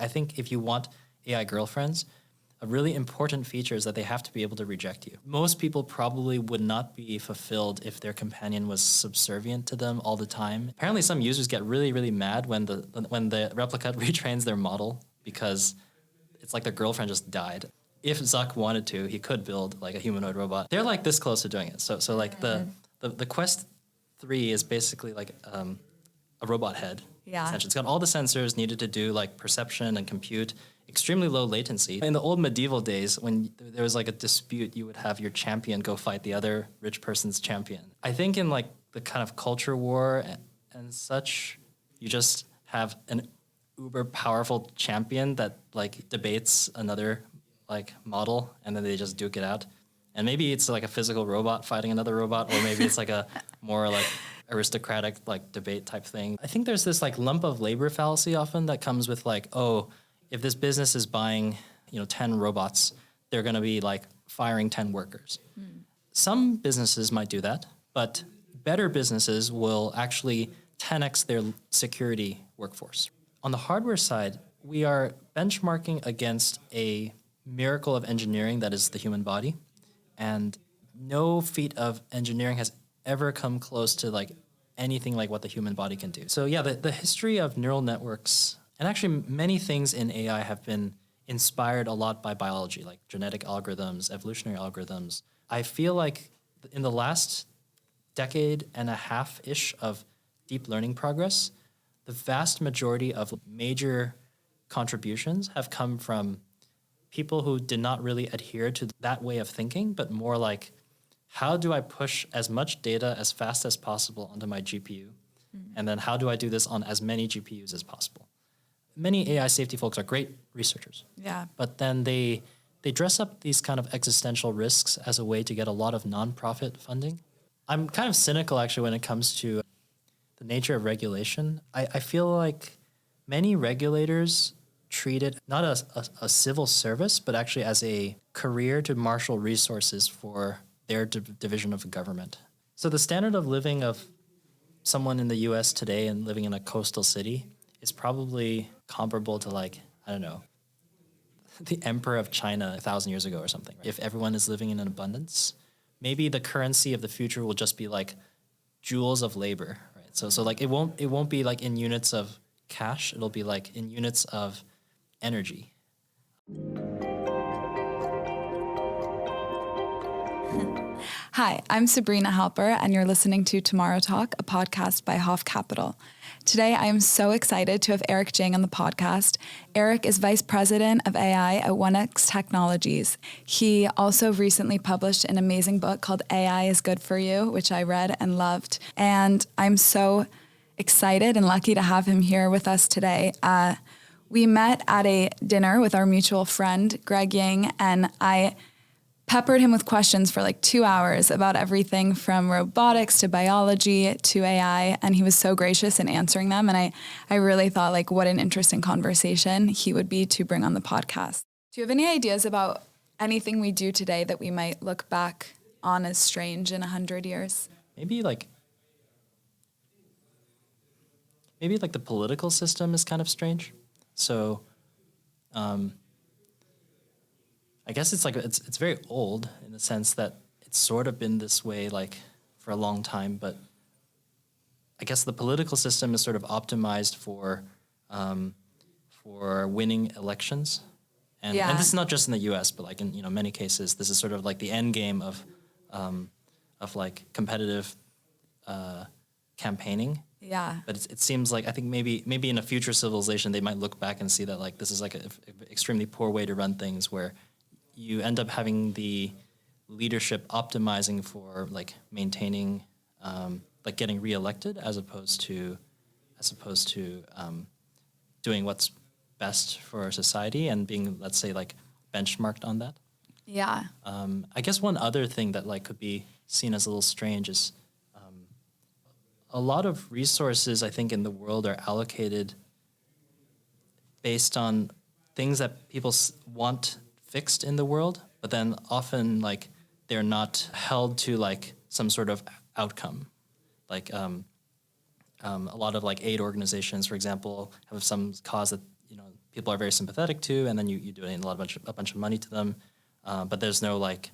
I think if you want AI girlfriends, a really important feature is that they have to be able to reject you. Most people probably would not be fulfilled if their companion was subservient to them all the time. Apparently some users get really, really mad when the replica retrains their model because it's like their girlfriend just died. If Zuck wanted to, he could build like a humanoid robot. They're like this close to doing it. So like the Quest 3 is basically like a robot head. Yeah. Essentially. It's got all the sensors needed to do like perception and compute, extremely low latency. In the old medieval days, when there was like a dispute, you would have your champion go fight the other rich person's champion. I think in like the kind of culture war and such, you just have an uber powerful champion that like debates another like model, and then they just duke it out. And maybe it's like a physical robot fighting another robot, or maybe it's like a more like aristocratic like debate type thing. I think there's this like lump of labor fallacy often that comes with like, oh, if this business is buying, 10 robots, they're going to be like firing 10 workers. Some businesses might do that, but better businesses will actually 10x their security workforce. On the hardware side, we are benchmarking against a miracle of engineering that is the human body, and no feat of engineering has ever come close to like anything like what the human body can do. So yeah, the history of neural networks, and actually many things in AI have been inspired a lot by biology, like genetic algorithms, evolutionary algorithms. I feel like in the last decade and a half-ish of deep learning progress, the vast majority of major contributions have come from people who did not really adhere to that way of thinking, but more like, how do I push as much data as fast as possible onto my GPU? And then how do I do this on as many GPUs as possible? Many AI safety folks are great researchers. Yeah. But then they dress up these kind of existential risks as a way to get a lot of nonprofit funding. I'm kind of cynical actually when it comes to the nature of regulation. I feel like many regulators treat it not as a civil service, but actually as a career to marshal resources for their division of government. So the standard of living of someone in the US today and living in a coastal city is probably comparable to like, I don't know, the emperor of China 1,000 years ago or something. Right? If everyone is living in an abundance, maybe the currency of the future will just be like joules of labor, right? So like it won't be like in units of cash, it'll be like in units of energy. Hi, I'm Sabrina Halper, and you're listening to Tomorrow Talk, a podcast by Hoff Capital. Today, I am so excited to have Eric Jang on the podcast. Eric is Vice President of AI at 1X Technologies. He also recently published an amazing book called AI is Good for You, which I read and loved. And I'm so excited and lucky to have him here with us today. We met at a dinner with our mutual friend, Greg Yang, and I peppered him with questions for like 2 hours about everything from robotics to biology to AI, and he was so gracious in answering them. And I really thought like what an interesting conversation he would be to bring on the podcast. Do you have any ideas about anything we do today that we might look back on as strange in 100 years? Maybe like the political system is kind of strange. So I guess it's like it's very old in the sense that it's sort of been this way like for a long time, but I guess the political system is sort of optimized for winning elections, and this is not just in the U.S., but like in many cases, this is sort of like the end game of like competitive campaigning. Yeah. But it seems like I think maybe in a future civilization they might look back and see that like this is like an extremely poor way to run things, where you end up having the leadership optimizing for like maintaining, like getting reelected as opposed to doing what's best for society and being, let's say, like benchmarked on that. Yeah. I guess one other thing that like could be seen as a little strange is a lot of resources I think in the world are allocated based on things that people want fixed in the world, but then often like they're not held to like some sort of outcome. Like a lot of like aid organizations, for example, have some cause that people are very sympathetic to, and then you donate a bunch of money to them, but there's no like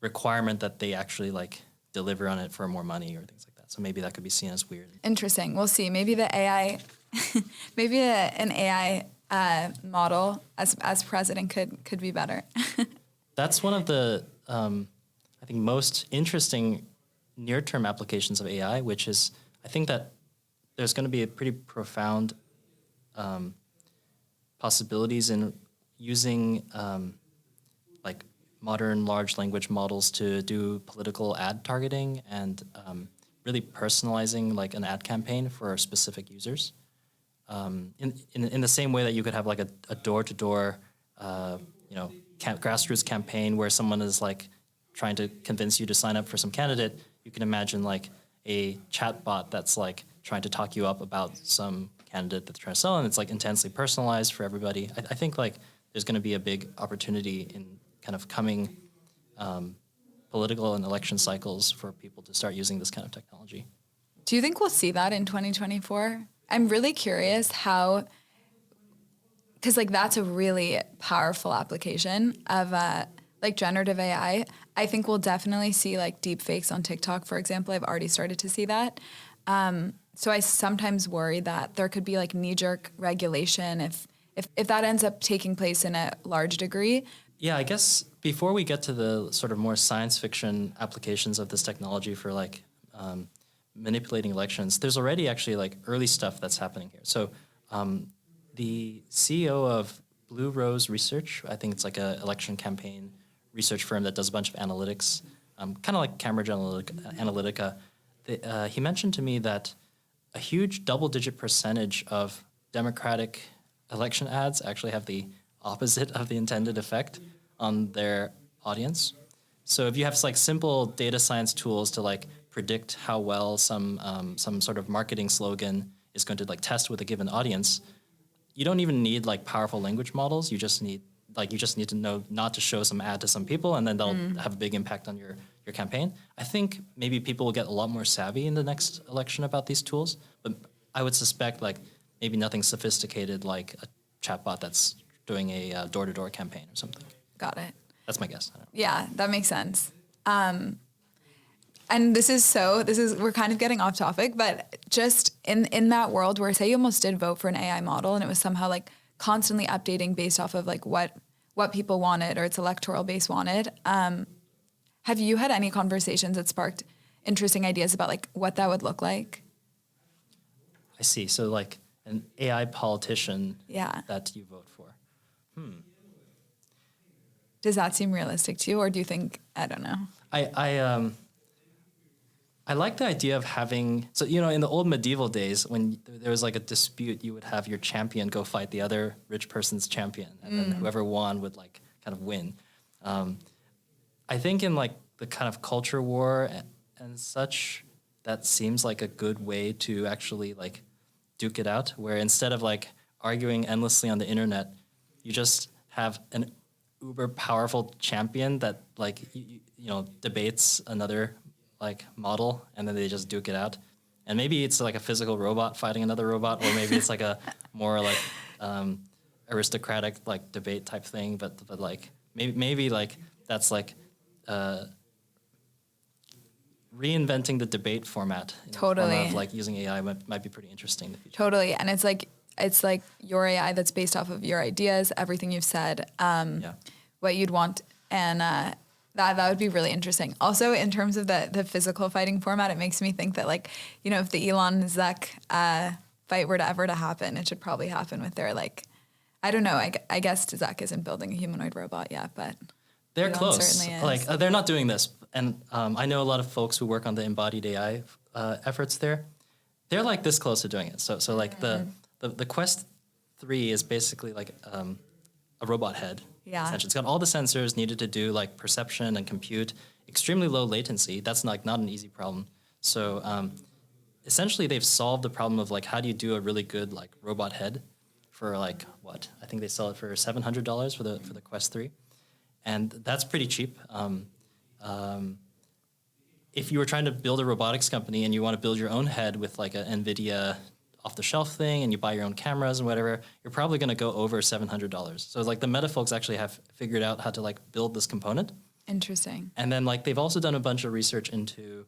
requirement that they actually like deliver on it for more money or things like that. So maybe that could be seen as weird. Interesting. We'll see. Maybe the AI, maybe an AI model as president could be better. That's one of the I think most interesting near-term applications of AI, which is I think that there's going to be a pretty profound possibilities in using like modern large language models to do political ad targeting and really personalizing like an ad campaign for specific users. In the same way that you could have like a door-to-door, grassroots campaign where someone is like trying to convince you to sign up for some candidate, you can imagine like a chatbot that's like trying to talk you up about some candidate that's trying to sell, and it's like intensely personalized for everybody. I think like there's going to be a big opportunity in kind of coming political and election cycles for people to start using this kind of technology. Do you think we'll see that in 2024? I'm really curious how, because like that's a really powerful application of like generative AI. I think we'll definitely see like deep fakes on TikTok, for example. I've already started to see that. So I sometimes worry that there could be like knee-jerk regulation if that ends up taking place in a large degree. Yeah, I guess before we get to the sort of more science fiction applications of this technology for like manipulating elections, there's already actually like early stuff that's happening here. So the CEO of Blue Rose Research, I think it's like a election campaign research firm that does a bunch of analytics, kind of like Cambridge Analytica. He mentioned to me that a huge double-digit percentage of Democratic election ads actually have the opposite of the intended effect on their audience. So if you have like simple data science tools to like predict how well some sort of marketing slogan is going to like test with a given audience, you don't even need like powerful language models. You just need to know not to show some ad to some people, and then they'll have a big impact on your campaign. I think maybe people will get a lot more savvy in the next election about these tools, but I would suspect like maybe nothing sophisticated like a chatbot that's doing a door-to-door campaign or something. Got it. That's my guess. I don't know. Yeah, that makes sense. And we're kind of getting off topic, but just in that world where say you almost did vote for an AI model and it was somehow like constantly updating based off of like what people wanted or its electoral base wanted. Have you had any conversations that sparked interesting ideas about like what that would look like? I see. So like an AI politician Yeah. that you vote for. Does that seem realistic to you, or do you think, I don't know? I like the idea of having, so, in the old medieval days, when there was like a dispute, you would have your champion go fight the other rich person's champion, and then whoever won would like kind of win. I think in like the kind of culture war and such, that seems like a good way to actually like duke it out, where instead of like arguing endlessly on the internet, you just have an uber powerful champion that like, debates another like model, and then they just duke it out. And maybe it's like a physical robot fighting another robot, or maybe it's like a more like aristocratic like debate type thing. But like maybe like that's like reinventing the debate format. Totally. In the form of like using AI might be pretty interesting in the future. Totally, and it's like your AI that's based off of your ideas, everything you've said, what you'd want, and that would be really interesting. Also, in terms of the physical fighting format, it makes me think that like, if the Elon Zuck fight were to ever to happen, it should probably happen with their like, I don't know. I guess Zuck isn't building a humanoid robot yet, but they're Elon close. certainly is. Like they're not doing this, and I know a lot of folks who work on the embodied AI efforts there. They're like this close to doing it. So like the Quest 3 is basically like a robot head. Yeah. Essentially. It's got all the sensors needed to do like perception and compute, extremely low latency. That's like not an easy problem. So essentially they've solved the problem of like how do you do a really good like robot head for like what? I think they sell it for $700 for the Quest 3. And that's pretty cheap. If you were trying to build a robotics company and you want to build your own head with like an NVIDIA off the shelf thing and you buy your own cameras and whatever, you're probably going to go over $700. So like the meta folks actually have figured out how to like build this component. Interesting. And then like they've also done a bunch of research into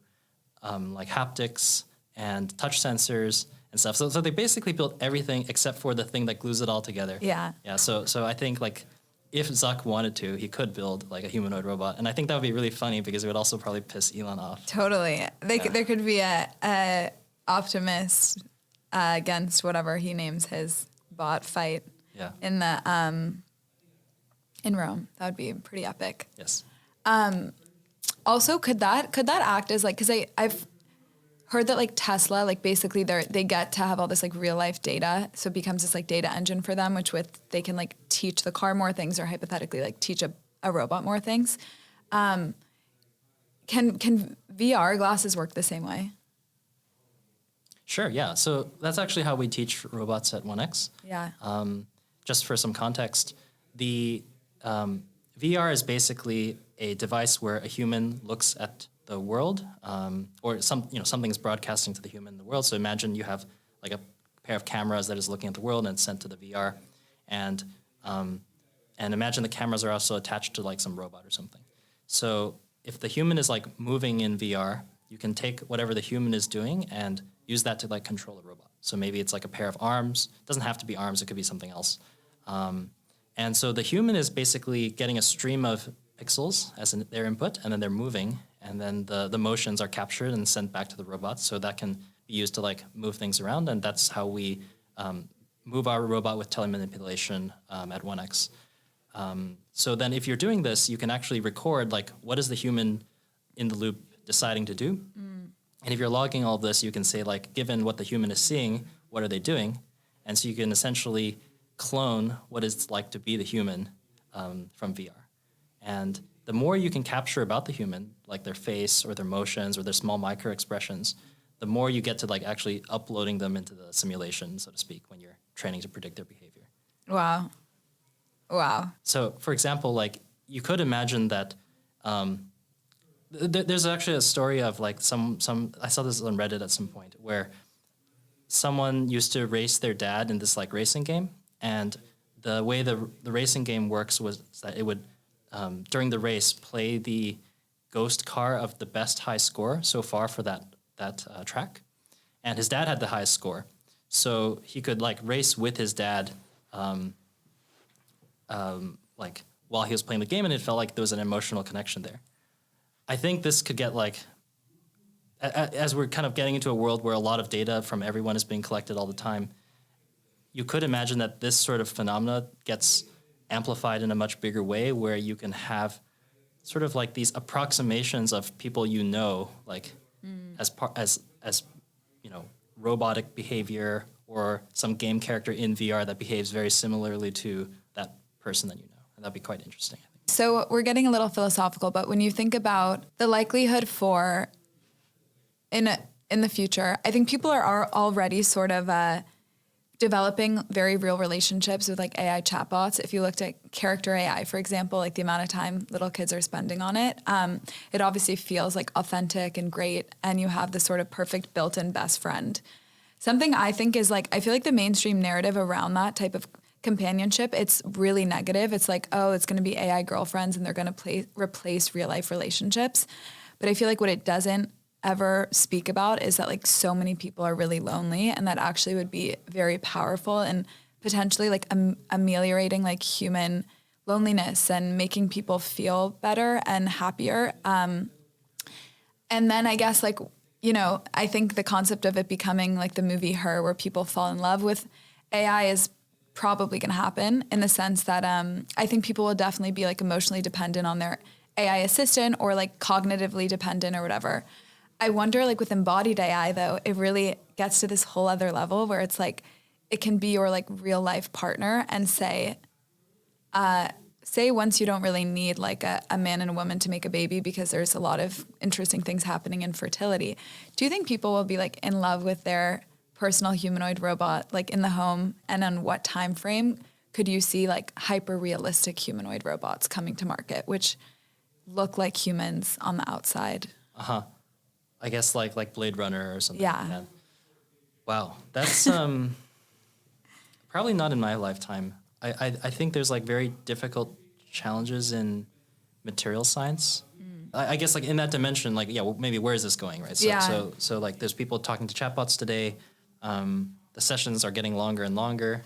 like haptics and touch sensors and stuff. So they basically built everything except for the thing that glues it all together. Yeah. Yeah. So I think like if Zuck wanted to, he could build like a humanoid robot, and I think that would be really funny because it would also probably piss Elon off. Totally. There could be a Optimus against whatever he names his bot fight. Yeah. In the in Rome. That would be pretty epic. Yes. Also, could that act as like, because I've heard that like Tesla, like basically they get to have all this like real life data, so it becomes this like data engine for them, which with they can like teach the car more things, or hypothetically like teach a robot more things. Can VR glasses work the same way? Sure. Yeah. So that's actually how we teach robots at 1X. Yeah. Just for some context, the VR is basically a device where a human looks at the world, or something's broadcasting to the human in the world. So imagine you have like a pair of cameras that is looking at the world and it's sent to the VR, and imagine the cameras are also attached to like some robot or something. So if the human is like moving in VR, you can take whatever the human is doing and use that to like control a robot. So maybe it's like a pair of arms. It doesn't have to be arms. It could be something else. And so the human is basically getting a stream of pixels as their input, and then they're moving, and then the motions are captured and sent back to the robot. So that can be used to like move things around, and that's how we move our robot with telemanipulation at 1X. So then if you're doing this, you can actually record like what is the human in the loop deciding to do. And if you're logging all of this, you can say like, given what the human is seeing, what are they doing? And so you can essentially clone what it's like to be the human from VR. And the more you can capture about the human, like their face or their motions or their small micro expressions, the more you get to like actually uploading them into the simulation, so to speak, when you're training to predict their behavior. Wow. So for example, like you could imagine that there's actually a story of like some I saw this on Reddit at some point where someone used to race their dad in this like racing game, and the way the racing game works was that it would during the race play the ghost car of the best high score so far for that track, and his dad had the highest score, so he could like race with his dad like while he was playing the game, and it felt like there was an emotional connection there. I think this could get like, as we're kind of getting into a world where a lot of data from everyone is being collected all the time, you could imagine that this sort of phenomena gets amplified in a much bigger way, where you can have sort of like these approximations of people you know, like as robotic behavior, or some game character in VR that behaves very similarly to that person that you know. And that'd be quite interesting, I think. So we're getting a little philosophical, but when you think about the likelihood for in the future, I think people are already sort of developing very real relationships with like AI chatbots. If you looked at character AI, for example, like the amount of time little kids are spending on it, it obviously feels like authentic and great, and you have this sort of perfect built-in best friend. Something I think is like, I feel like the mainstream narrative around that type of companionship, it's really negative. It's like, oh, it's going to be AI girlfriends and they're going to replace real life relationships. But I feel like what it doesn't ever speak about is that like so many people are really lonely, and that actually would be very powerful and potentially like ameliorating like human loneliness and making people feel better and happier. And then I guess like, I think the concept of it becoming like the movie Her, where people fall in love with AI, is probably going to happen, in the sense that I think people will definitely be like emotionally dependent on their AI assistant, or like cognitively dependent or whatever. I wonder, like with embodied AI though, it really gets to this whole other level where it's like it can be your like real life partner, and say once you don't really need like a man and a woman to make a baby, because there's a lot of interesting things happening in fertility. Do you think people will be like in love with their personal humanoid robot like in the home, and on what time frame could you see like hyper realistic humanoid robots coming to market which look like humans on the outside? I guess like Blade Runner or something. Yeah. Like that. Wow, that's probably not in my lifetime. I think there's like very difficult challenges in material science. I guess like in that dimension, like well, maybe where is this going, right? So like there's people talking to chatbots today. The sessions are getting longer and longer,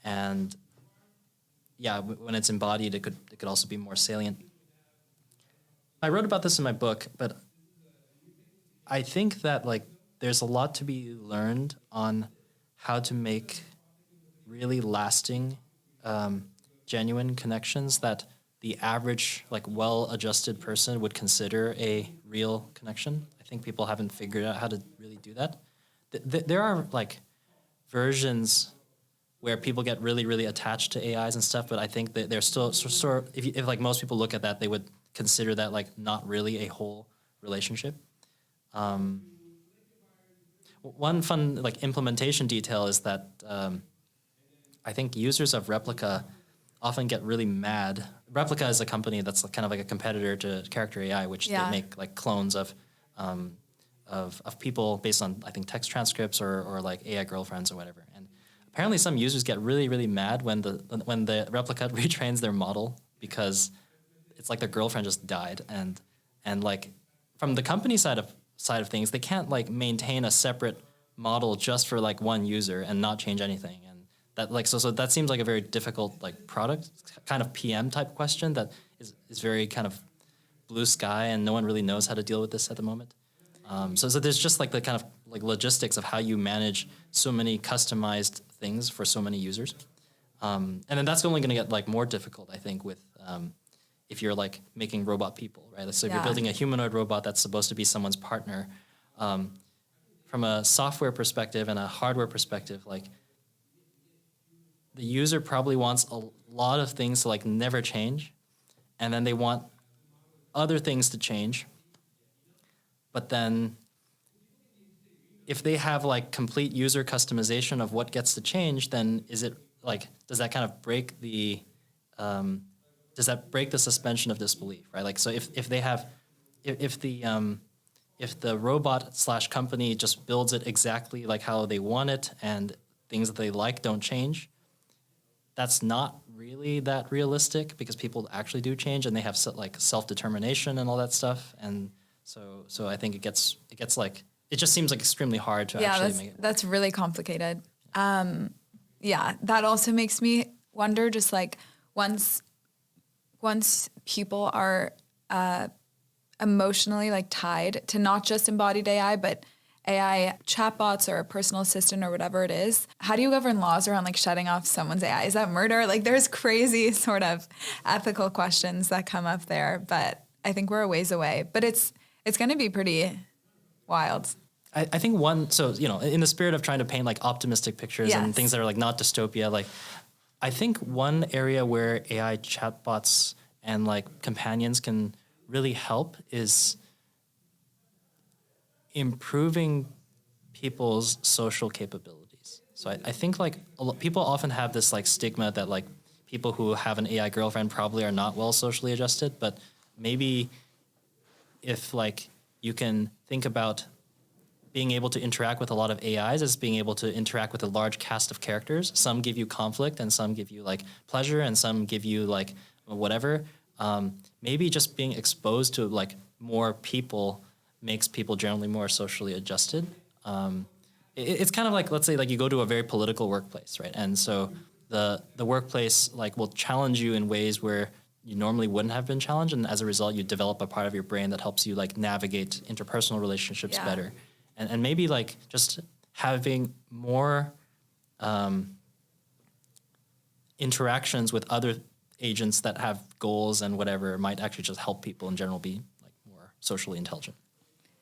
and when it's embodied, it could also be more salient. I wrote about this in my book, but I think that like there's a lot to be learned on how to make really lasting, genuine connections that the average like well-adjusted person would consider a real connection. I think people haven't figured out how to really do that. There are like versions where people get really, really attached to AIs and stuff, but I think that they're still sort of, if like most people look at that, they would consider that like not really a whole relationship. One fun like implementation detail is that I think users of Replica often get really mad. Replica is a company that's kind of like a competitor to Character AI, which they make like clones of people based on I think text transcripts or like AI girlfriends or whatever. And apparently some users get really, really mad when the Replica retrains their model because it's like their girlfriend just died, and like from the company side of things, they can't like maintain a separate model just for like one user and not change anything. And that like so that seems like a very difficult like product kind of PM type question that is very kind of blue sky, and no one really knows how to deal with this at the moment. So there's just like the kind of like logistics of how you manage so many customized things for so many users. And then that's only going to get like more difficult, I think, with if you're like making robot people, right? So if you're building a humanoid robot that's supposed to be someone's partner, from a software perspective and a hardware perspective, like the user probably wants a lot of things to like never change, and then they want other things to change. But then if they have like complete user customization of what gets to change, then is it like, does that kind of break the suspension of disbelief, right? Like, so if the robot / company just builds it exactly like how they want it and things that they like don't change, that's not really that realistic because people actually do change and they have like self-determination and all that stuff. And so I think it gets like, it just seems like extremely hard to actually make it. That's really complicated. That also makes me wonder, just like once people are emotionally like tied to not just embodied AI, but AI chatbots or a personal assistant or whatever it is, how do you govern laws around like shutting off someone's AI? Is that murder? Like there's crazy sort of ethical questions that come up there, but I think we're a ways away. But it's going to be pretty wild. I think in the spirit of trying to paint like optimistic pictures and things that are like not dystopia, like I think one area where AI chatbots and like companions can really help is improving people's social capabilities. So I think like people often have this like stigma that like people who have an AI girlfriend probably are not well socially adjusted, but maybe if like you can think about being able to interact with a lot of AIs as being able to interact with a large cast of characters. Some give you conflict and some give you like pleasure and some give you like whatever. Maybe just being exposed to like more people makes people generally more socially adjusted. It's kind of like, let's say like you go to a very political workplace, right? And so the workplace like will challenge you in ways where you normally wouldn't have been challenged, and as a result you develop a part of your brain that helps you like navigate interpersonal relationships better. And maybe like just having more interactions with other agents that have goals and whatever might actually just help people in general be like more socially intelligent.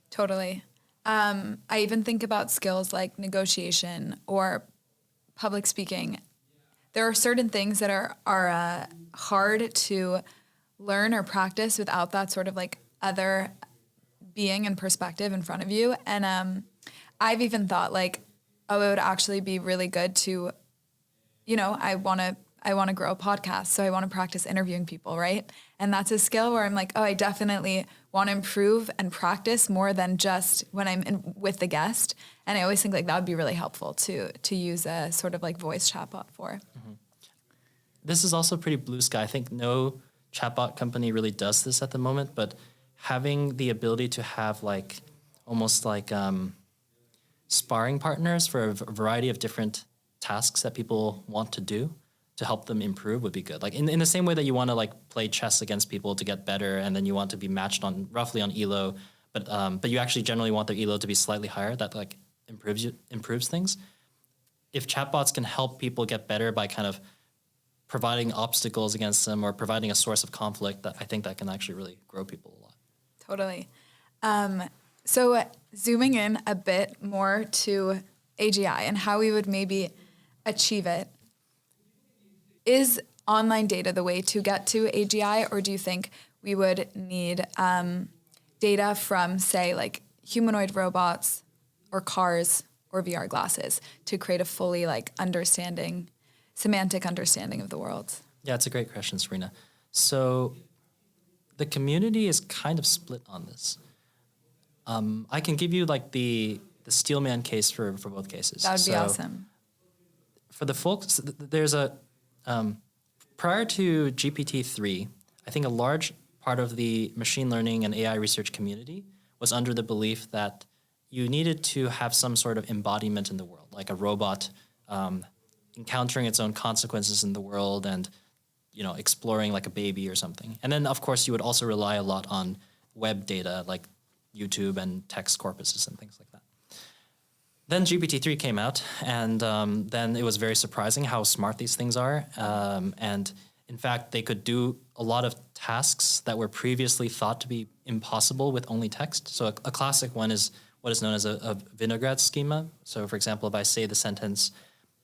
Totally. I even think about skills like negotiation or public speaking. There are certain things that are hard to learn or practice without that sort of like other being and perspective in front of you. And I've even thought like, it would actually be really good to, I want to grow a podcast, so I want to practice interviewing people, right? And that's a skill where I'm like, I definitely want to improve and practice more than just when I'm with the guest. And I always think like that would be really helpful to use a sort of like voice chatbot for. Mm-hmm. This is also pretty blue sky. I think no chatbot company really does this at the moment, but having the ability to have like almost like sparring partners for a variety of different tasks that people want to do to help them improve would be good. Like in the same way that you want to like play chess against people to get better, and then you want to be matched on roughly on elo, but you actually generally want their elo to be slightly higher. That like improves things. If chatbots can help people get better by kind of providing obstacles against them or providing a source of conflict, that I think that can actually really grow people a lot. Totally. So zooming in a bit more to AGI and how we would maybe achieve it, is online data the way to get to AGI, or do you think we would need data from, say, like humanoid robots or cars or VR glasses to create a fully like semantic understanding of the world? Yeah, it's a great question, Sabrina. So the community is kind of split on this. I can give you like the Steelman case for both cases. That would be awesome. For the folks, there's a prior to GPT-3, I think a large part of the machine learning and AI research community was under the belief that you needed to have some sort of embodiment in the world, like a robot encountering its own consequences in the world and, you know, exploring like a baby or something. And then, of course, you would also rely a lot on web data like YouTube and text corpuses and things like that. Then GPT-3 came out, and then it was very surprising how smart these things are. And in fact, they could do a lot of tasks that were previously thought to be impossible with only text. So a classic one is what is known as a Vinograd schema. So for example, if I say the sentence,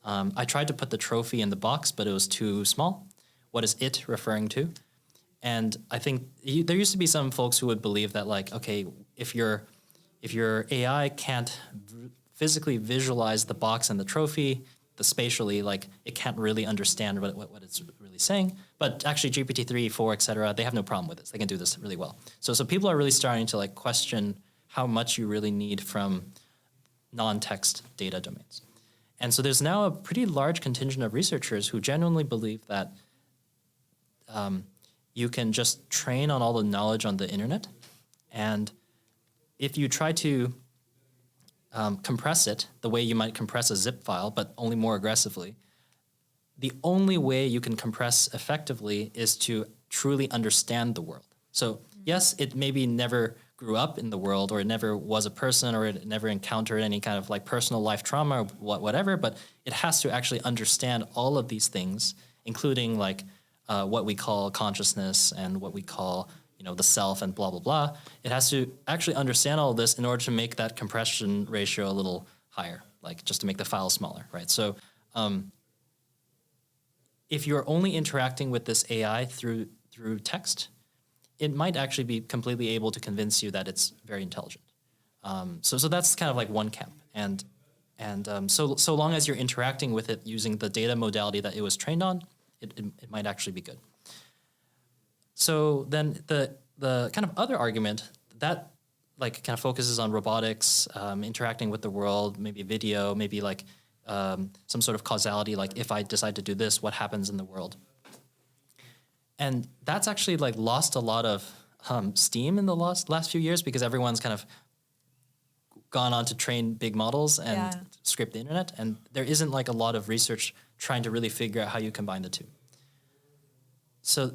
I tried to put the trophy in the box, but it was too small. What is it referring to? And I think there used to be some folks who would believe that, like, okay, if your AI can't physically visualize the box and the trophy, the spatially, like, it can't really understand what it's really saying. But actually GPT-3, 4, et cetera, they have no problem with this. They can do this really well. So people are really starting to like question how much you really need from non-text data domains. And so there's now a pretty large contingent of researchers who genuinely believe that you can just train on all the knowledge on the internet. And if you try to compress it the way you might compress a zip file, but only more aggressively, the only way you can compress effectively is to truly understand the world. So yes, it maybe never grew up in the world, or it never was a person, or it never encountered any kind of like personal life trauma or whatever, but it has to actually understand all of these things, including like what we call consciousness and what we call, you know, the self and blah, blah, blah. It has to actually understand all of this in order to make that compression ratio a little higher, like just to make the file smaller, right? So if you're only interacting with this AI through text, it might actually be completely able to convince you that it's very intelligent. So that's kind of like one camp. And so long as you're interacting with it using the data modality that it was trained on, it might actually be good. So then the kind of other argument that like kind of focuses on robotics, interacting with the world, maybe video, maybe like some sort of causality, like if I decide to do this, what happens in the world? And that's actually like lost a lot of steam in the last few years, because everyone's kind of gone on to train big models and scrape the internet, and there isn't like a lot of research trying to really figure out how you combine the two. So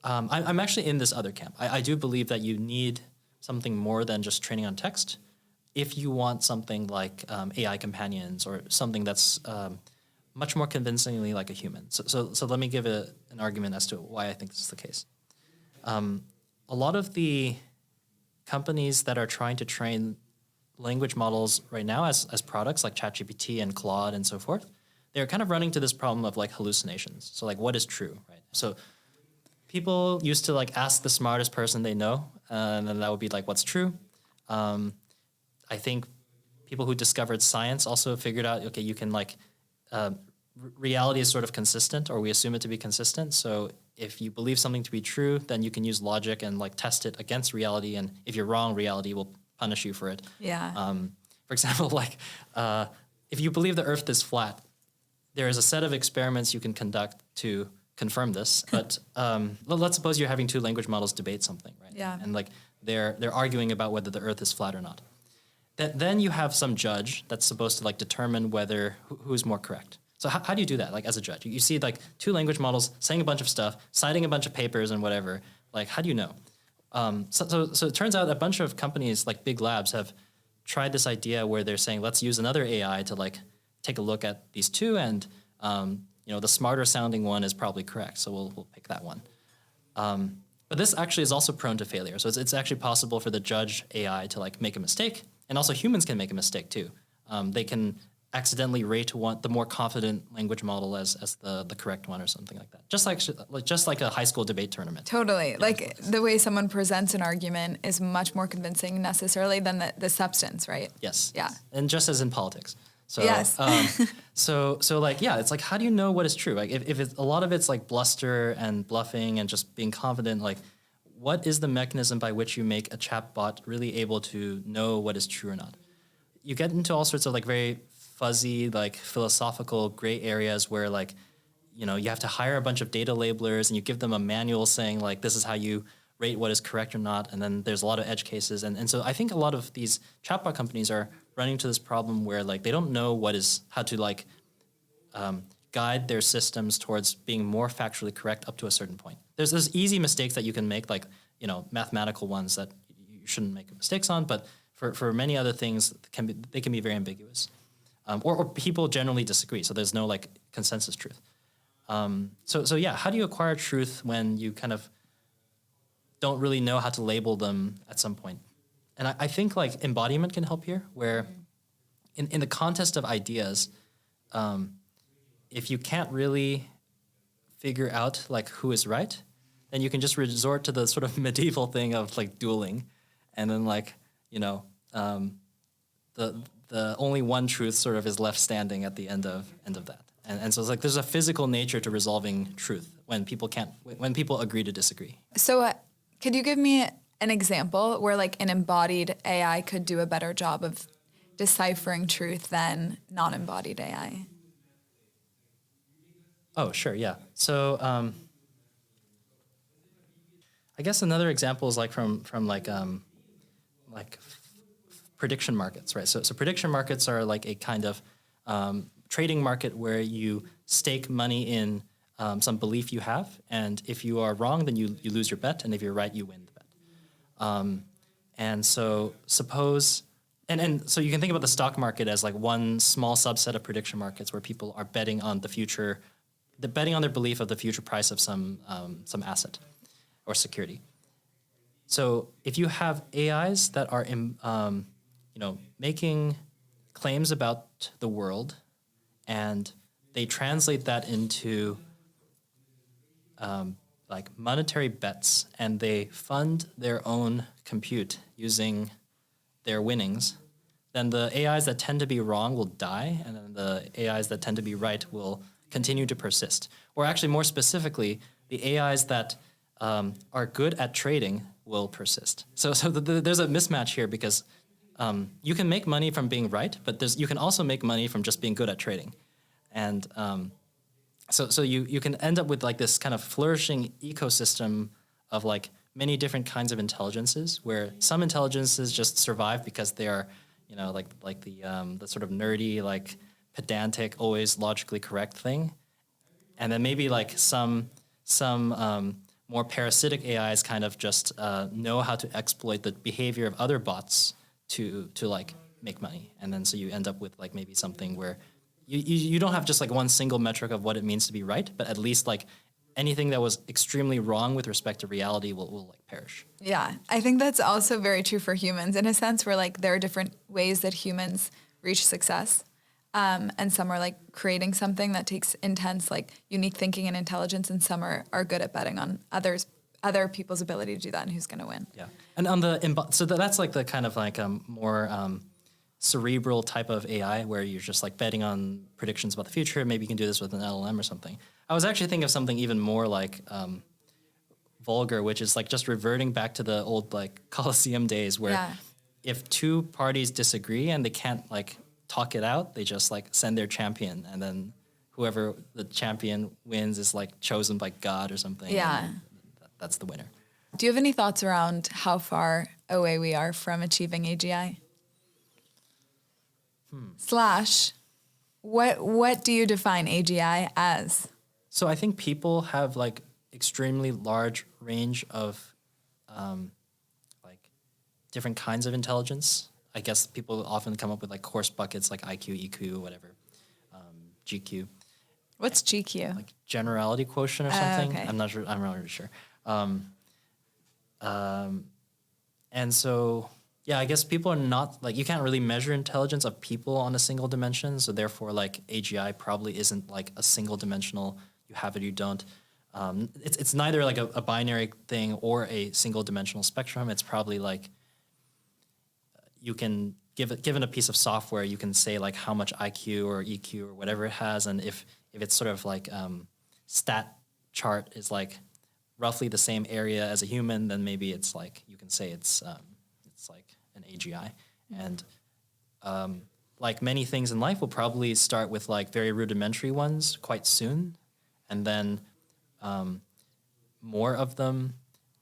I'm actually in this other camp. I do believe that you need something more than just training on text if you want something like AI companions, or something that's much more convincingly like a human. So let me give an argument as to why I think this is the case. A lot of the companies that are trying to train language models right now as products like ChatGPT and Claude and so forth, they're kind of running to this problem of like hallucinations. So like, what is true, right? So people used to like ask the smartest person they know, and then that would be like, what's true? I think people who discovered science also figured out, okay, you can like reality is sort of consistent, or we assume it to be consistent. So if you believe something to be true, then you can use logic and like test it against reality. And if you're wrong, reality will punish you for it. Yeah. For example, like if you believe the Earth is flat, there is a set of experiments you can conduct to confirm this. But let's suppose you're having two language models debate something, right? Yeah. And like they're arguing about whether the Earth is flat or not. Then you have some judge that's supposed to like determine whether who's more correct. So how do you do that, like as a judge? You see like two language models saying a bunch of stuff, citing a bunch of papers and whatever. Like, how do you know? So it turns out a bunch of companies, like big labs, have tried this idea where they're saying, let's use another AI to like take a look at these two, and the smarter sounding one is probably correct, so we'll pick that one. But this actually is also prone to failure. So it's actually possible for the judge AI to like make a mistake, and also humans can make a mistake too. They can accidentally rate the more confident language model as the correct one or something like that. Just like a high school debate tournament. Totally. Like the way someone presents an argument is much more convincing necessarily than the substance, right? Yes. Yeah. And just as in politics. So, yes. so like, yeah, it's like, how do you know what is true? Like if a lot of it's like bluster and bluffing and just being confident, like what is the mechanism by which you make a chatbot really able to know what is true or not? You get into all sorts of like very fuzzy, like philosophical gray areas where like, you have to hire a bunch of data labelers and you give them a manual saying like, this is how you rate what is correct or not. And then there's a lot of edge cases. And so I think a lot of these chatbot companies are running into this problem where like, they don't know how to like guide their systems towards being more factually correct up to a certain point. There's easy mistakes that you can make, like, mathematical ones that you shouldn't make mistakes on, but for many other things, they can be very ambiguous. Or people generally disagree, so there's no like consensus truth. So yeah, how do you acquire truth when you kind of don't really know how to label them at some point? And I think like embodiment can help here, where in the contest of ideas, if you can't really figure out like who is right, then you can just resort to the sort of medieval thing of like dueling, and then like the only one truth sort of is left standing at the end of that. And so it's like there's a physical nature to resolving truth when people agree to disagree. So could you give me an example where like an embodied AI could do a better job of deciphering truth than non-embodied AI? Oh, sure, yeah. So I guess another example is like from prediction markets, right? So prediction markets are like a kind of trading market where you stake money in some belief you have, and if you are wrong, then you lose your bet, and if you're right, you win the bet. And so suppose, and so you can think about the stock market as like one small subset of prediction markets where people are betting on the future, betting on their belief of the future price of some asset or security. So if you have AIs that are making claims about the world, and they translate that into like monetary bets, and they fund their own compute using their winnings, then the AIs that tend to be wrong will die, and then the AIs that tend to be right will continue to persist. Or actually, more specifically, the AIs that are good at trading will persist. So there's a mismatch here, because you can make money from being right, but you can also make money from just being good at trading. And so you can end up with like this kind of flourishing ecosystem of like many different kinds of intelligences, where some intelligences just survive because they are, like the sort of nerdy, like pedantic, always logically correct thing. And then maybe like some more parasitic AIs kind of just know how to exploit the behavior of other bots to like make money. And then so you end up with like maybe something where you don't have just like one single metric of what it means to be right, but at least like anything that was extremely wrong with respect to reality will like perish. Yeah, I think that's also very true for humans in a sense, where like there are different ways that humans reach success. And some are like creating something that takes intense, like unique thinking and intelligence, and some are good at betting on other people's ability to do that and who's going to win. Yeah, and on the so that's like the kind of like more cerebral type of AI where you're just like betting on predictions about the future. Maybe you can do this with an LLM or something. I was actually thinking of something even more like vulgar, which is like just reverting back to the old like Colosseum days where if two parties disagree and they can't like talk it out, they just like send their champion, and then whoever the champion wins is like chosen by God or something. Yeah. That's the winner. Do you have any thoughts around how far away we are from achieving AGI? Slash, what do you define AGI as? So I think people have like extremely large range of like different kinds of intelligence. I guess people often come up with like coarse buckets like IQ, EQ, whatever, GQ. What's GQ? Like generality quotient or something. Okay. I'm not really sure. And so, yeah, I guess people are not like, you can't really measure intelligence of people on a single dimension. So therefore, like AGI probably isn't like a single dimensional, you have it, you don't. It's neither like a binary thing or a single dimensional spectrum. It's probably like you can given a piece of software, you can say like how much IQ or EQ or whatever it has. And if it's sort of like stat chart is like roughly the same area as a human, then maybe it's like you can say it's like an AGI. And like many things in life, will probably start with like very rudimentary ones quite soon, and then more of them,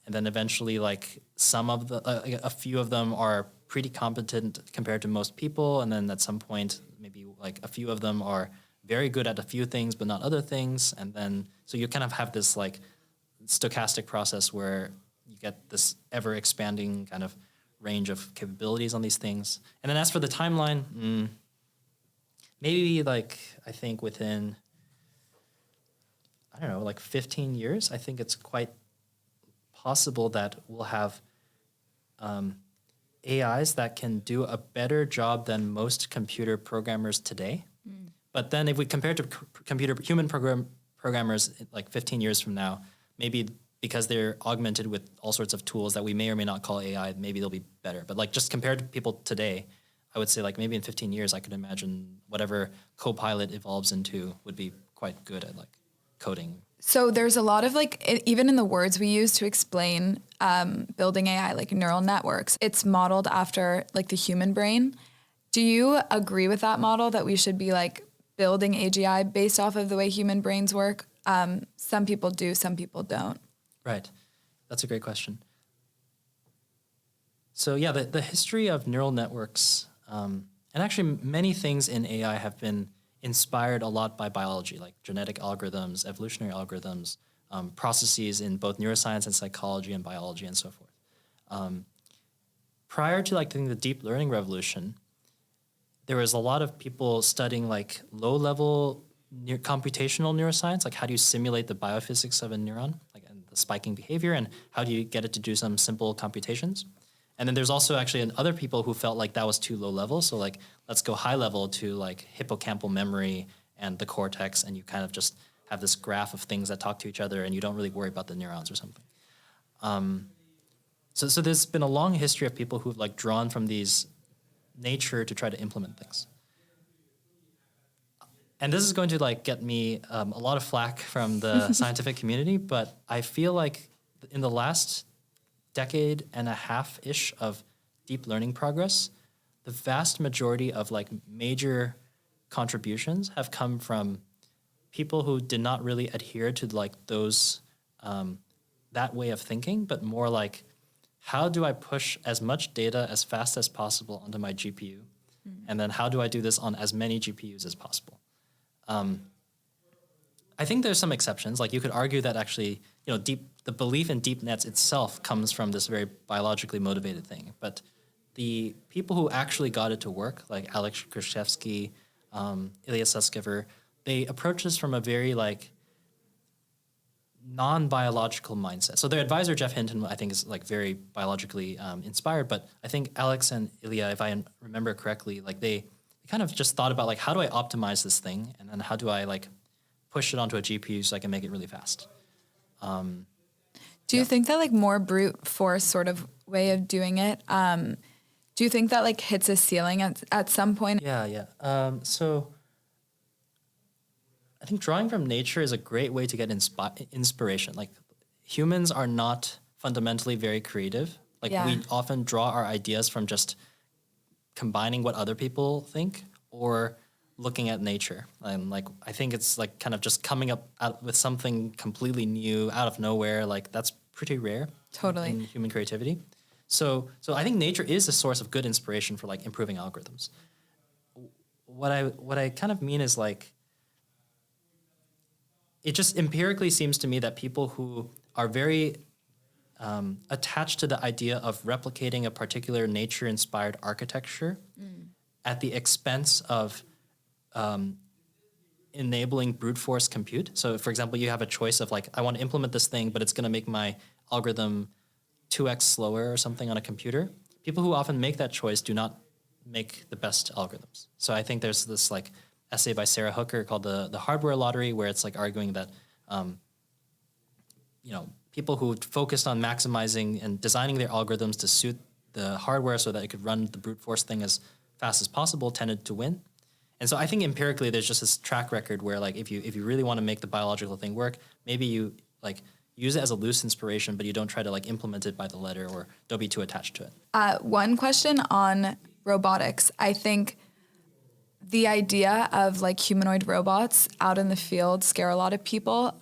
and then eventually like some of the a few of them are pretty competent compared to most people, and then at some point maybe like a few of them are very good at a few things but not other things, and then so you kind of have this like stochastic process where you get this ever expanding kind of range of capabilities on these things. And then as for the timeline, maybe like I think within, I don't know, like 15 years, I think it's quite possible that we'll have AIs that can do a better job than most computer programmers today. But then if we compare to human programmers like 15 years from now, maybe because they're augmented with all sorts of tools that we may or may not call AI, maybe they'll be better. But like just compared to people today, I would say like maybe in 15 years, I could imagine whatever Copilot evolves into would be quite good at like coding. So there's a lot of like, even in the words we use to explain building AI, like neural networks, it's modeled after like the human brain. Do you agree with that model that we should be like building AGI based off of the way human brains work? Some people do, some people don't. Right. That's a great question. So yeah, the history of neural networks, and actually many things in AI have been inspired a lot by biology, like genetic algorithms, evolutionary algorithms, processes in both neuroscience and psychology and biology and so forth. Prior to like the deep learning revolution, there was a lot of people studying like low-level computational neuroscience, like how do you simulate the biophysics of a neuron, like and the spiking behavior, and how do you get it to do some simple computations. And then there's also actually other people who felt like that was too low level, so like let's go high level to like hippocampal memory and the cortex, and you kind of just have this graph of things that talk to each other, and you don't really worry about the neurons or something. So there's been a long history of people who've like drawn from these nature to try to implement things. And this is going to like get me a lot of flack from the scientific community, but I feel like in the last decade and a half-ish of deep learning progress, the vast majority of like major contributions have come from people who did not really adhere to like those, that way of thinking, but more like, how do I push as much data as fast as possible onto my GPU? And then how do I do this on as many GPUs as possible? I think there's some exceptions. Like you could argue that actually, the belief in deep nets itself comes from this very biologically motivated thing. But the people who actually got it to work, like Alex Krzyzewski, Ilya Sutskever, they approach this from a very like non-biological mindset. So their advisor, Jeff Hinton, I think is like very biologically inspired. But I think Alex and Ilya, if I remember correctly, like they kind of just thought about like, how do I optimize this thing? And then how do I like push it onto a GPU so I can make it really fast? Do you think that like more brute force sort of way of doing it Do you think that like hits a ceiling at some point? Yeah. So I think drawing from nature is a great way to get inspiration. Like humans are not fundamentally very creative. Like we often draw our ideas from just combining what other people think or looking at nature. And like I think it's like kind of just coming up with something completely new out of nowhere. Like that's pretty rare. Totally. In human creativity. So I think nature is a source of good inspiration for like improving algorithms. What I kind of mean is like it just empirically seems to me that people who are very attached to the idea of replicating a particular nature-inspired architecture at the expense of enabling brute force compute. So, for example, you have a choice of like, I want to implement this thing, but it's going to make my algorithm 2x slower or something on a computer. People who often make that choice do not make the best algorithms. So I think there's this like essay by Sarah Hooker called the hardware lottery, where it's like arguing that, people who focused on maximizing and designing their algorithms to suit the hardware so that it could run the brute force thing as fast as possible tended to win. And so I think empirically there's just this track record where like if you really want to make the biological thing work, maybe you like use it as a loose inspiration, but you don't try to like implement it by the letter or don't be too attached to it. One question on robotics. I think the idea of like humanoid robots out in the field scare a lot of people.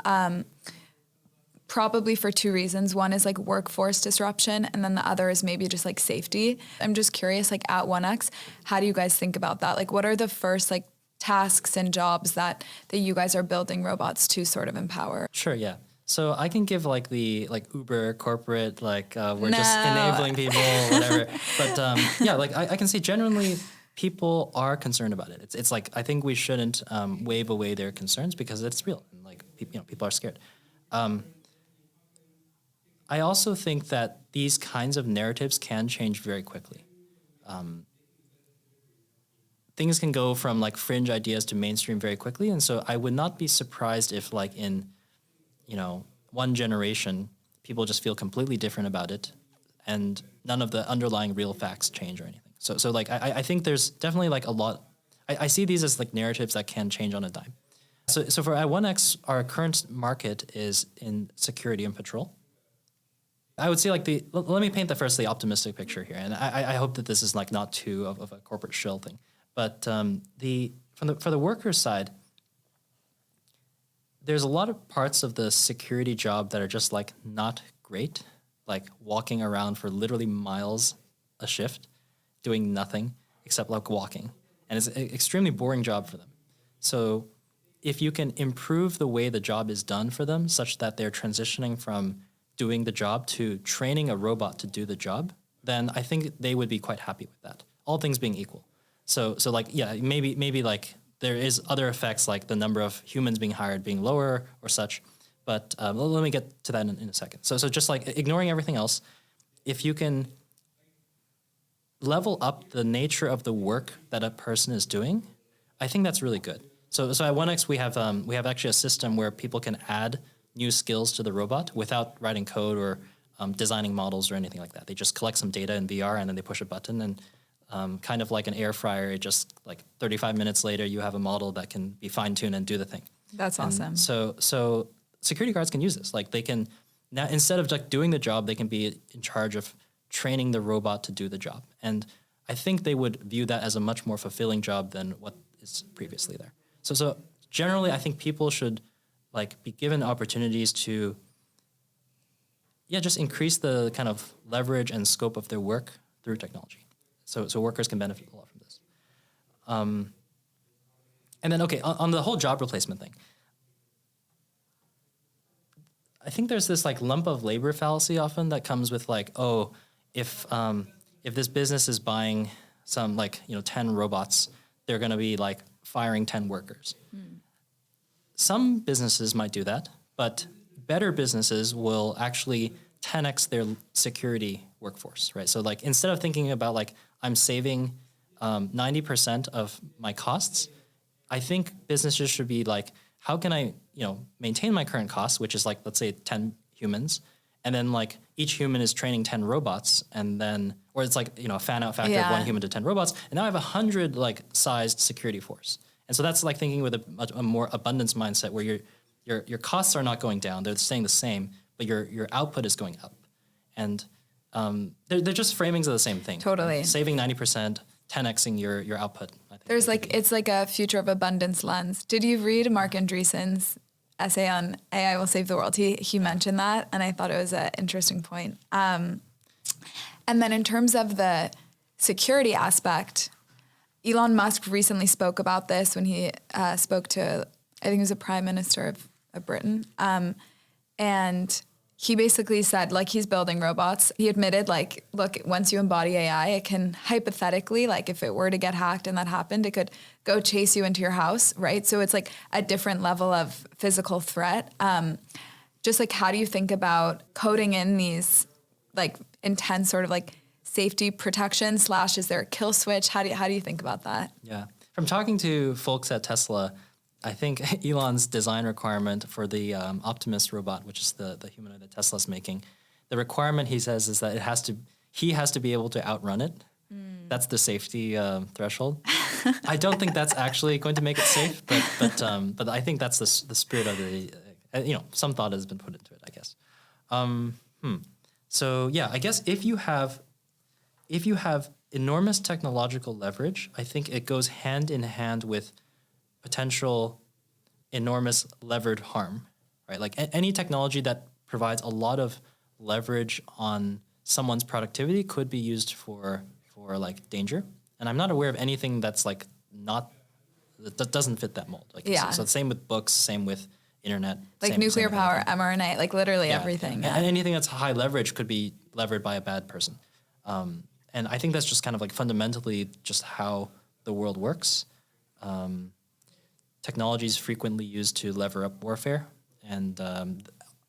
Probably for two reasons. One is like workforce disruption, and then the other is maybe just like safety. I'm just curious, like at 1X, how do you guys think about that? Like what are the first like tasks and jobs that you guys are building robots to sort of empower? Sure, yeah. So I can give like the like Uber corporate, like we're just enabling people, whatever. But yeah, like I can say generally people are concerned about it. It's like I think we shouldn't wave away their concerns because it's real and like people are scared. I also think that these kinds of narratives can change very quickly. Things can go from like fringe ideas to mainstream very quickly, and so I would not be surprised if like in, one generation, people just feel completely different about it, and none of the underlying real facts change or anything. So like I think there's definitely like a lot. I see these as like narratives that can change on a dime. So for at 1X, our current market is in security and patrol. I would say like let me paint the optimistic picture here, and I hope that this is like not too of a corporate shill thing, but for the workers side, there's a lot of parts of the security job that are just like not great, like walking around for literally miles a shift, doing nothing except like walking, and it's an extremely boring job for them. So if you can improve the way the job is done for them, such that they're transitioning from doing the job to training a robot to do the job, then I think they would be quite happy with that, all things being equal. So like, yeah, maybe like there is other effects like the number of humans being hired being lower or such, but let me get to that in a second. So just like ignoring everything else, if you can level up the nature of the work that a person is doing, I think that's really good. So at 1X we have actually a system where people can add new skills to the robot without writing code or designing models or anything like that. They just collect some data in VR and then they push a button, and kind of like an air fryer, it just like 35 minutes later you have a model that can be fine-tuned and do the thing. That's awesome. So security guards can use this. Like they can now, instead of like doing the job, they can be in charge of training the robot to do the job. And I think they would view that as a much more fulfilling job than what is previously there. So generally I think people should like be given opportunities to, just increase the kind of leverage and scope of their work through technology. So workers can benefit a lot from this. And then, okay, on the whole job replacement thing, I think there's this like lump of labor fallacy often that comes with like, if this business is buying some 10 robots, they're going to be like firing 10 workers. Some businesses might do that, but better businesses will actually 10x their security workforce, right? So like instead of thinking about like I'm saving 90% of my costs, I think businesses should be like, how can I maintain my current costs, which is like, let's say 10 humans, and then like each human is training 10 robots, and then or it's like, a fan out factor of 1 human to 10 robots. And now I have 100 like sized security force. And so that's like thinking with a more abundance mindset where your costs are not going down. They're staying the same, but your output is going up. And they're just framings of the same thing. Totally. Saving 90%, 10xing your output. I think There's it's like a future of abundance lens. Did you read Mark Andreessen's essay on AI will save the world? He mentioned that, and I thought it was an interesting point. And then in terms of the security aspect, Elon Musk recently spoke about this when he spoke to, I think it was a prime minister of Britain. And he basically said, like, he's building robots. He admitted, like, look, once you embody AI, it can hypothetically, like, if it were to get hacked and that happened, it could go chase you into your house, right? So it's like a different level of physical threat. Just like, how do you think about coding in these, like, intense sort of like safety protection / is there a kill switch? How do you think about that? Yeah. From talking to folks at Tesla, I think Elon's design requirement for the Optimus robot, which is the humanoid that Tesla's making, the requirement he says is that he has to be able to outrun it. That's the safety threshold. I don't think that's actually going to make it safe, but I think that's the spirit of the some thought has been put into it, I guess. So yeah, I guess if you have enormous technological leverage, I think it goes hand in hand with potential enormous levered harm, right? Like any technology that provides a lot of leverage on someone's productivity could be used for like danger. And I'm not aware of anything that's like that doesn't fit that mold. Like, yeah. So same with books, same with internet. Like nuclear power, mRNA, like literally everything. Yeah. And anything that's high leverage could be levered by a bad person. And I think that's just kind of like fundamentally just how the world works. Technology is frequently used to lever up warfare and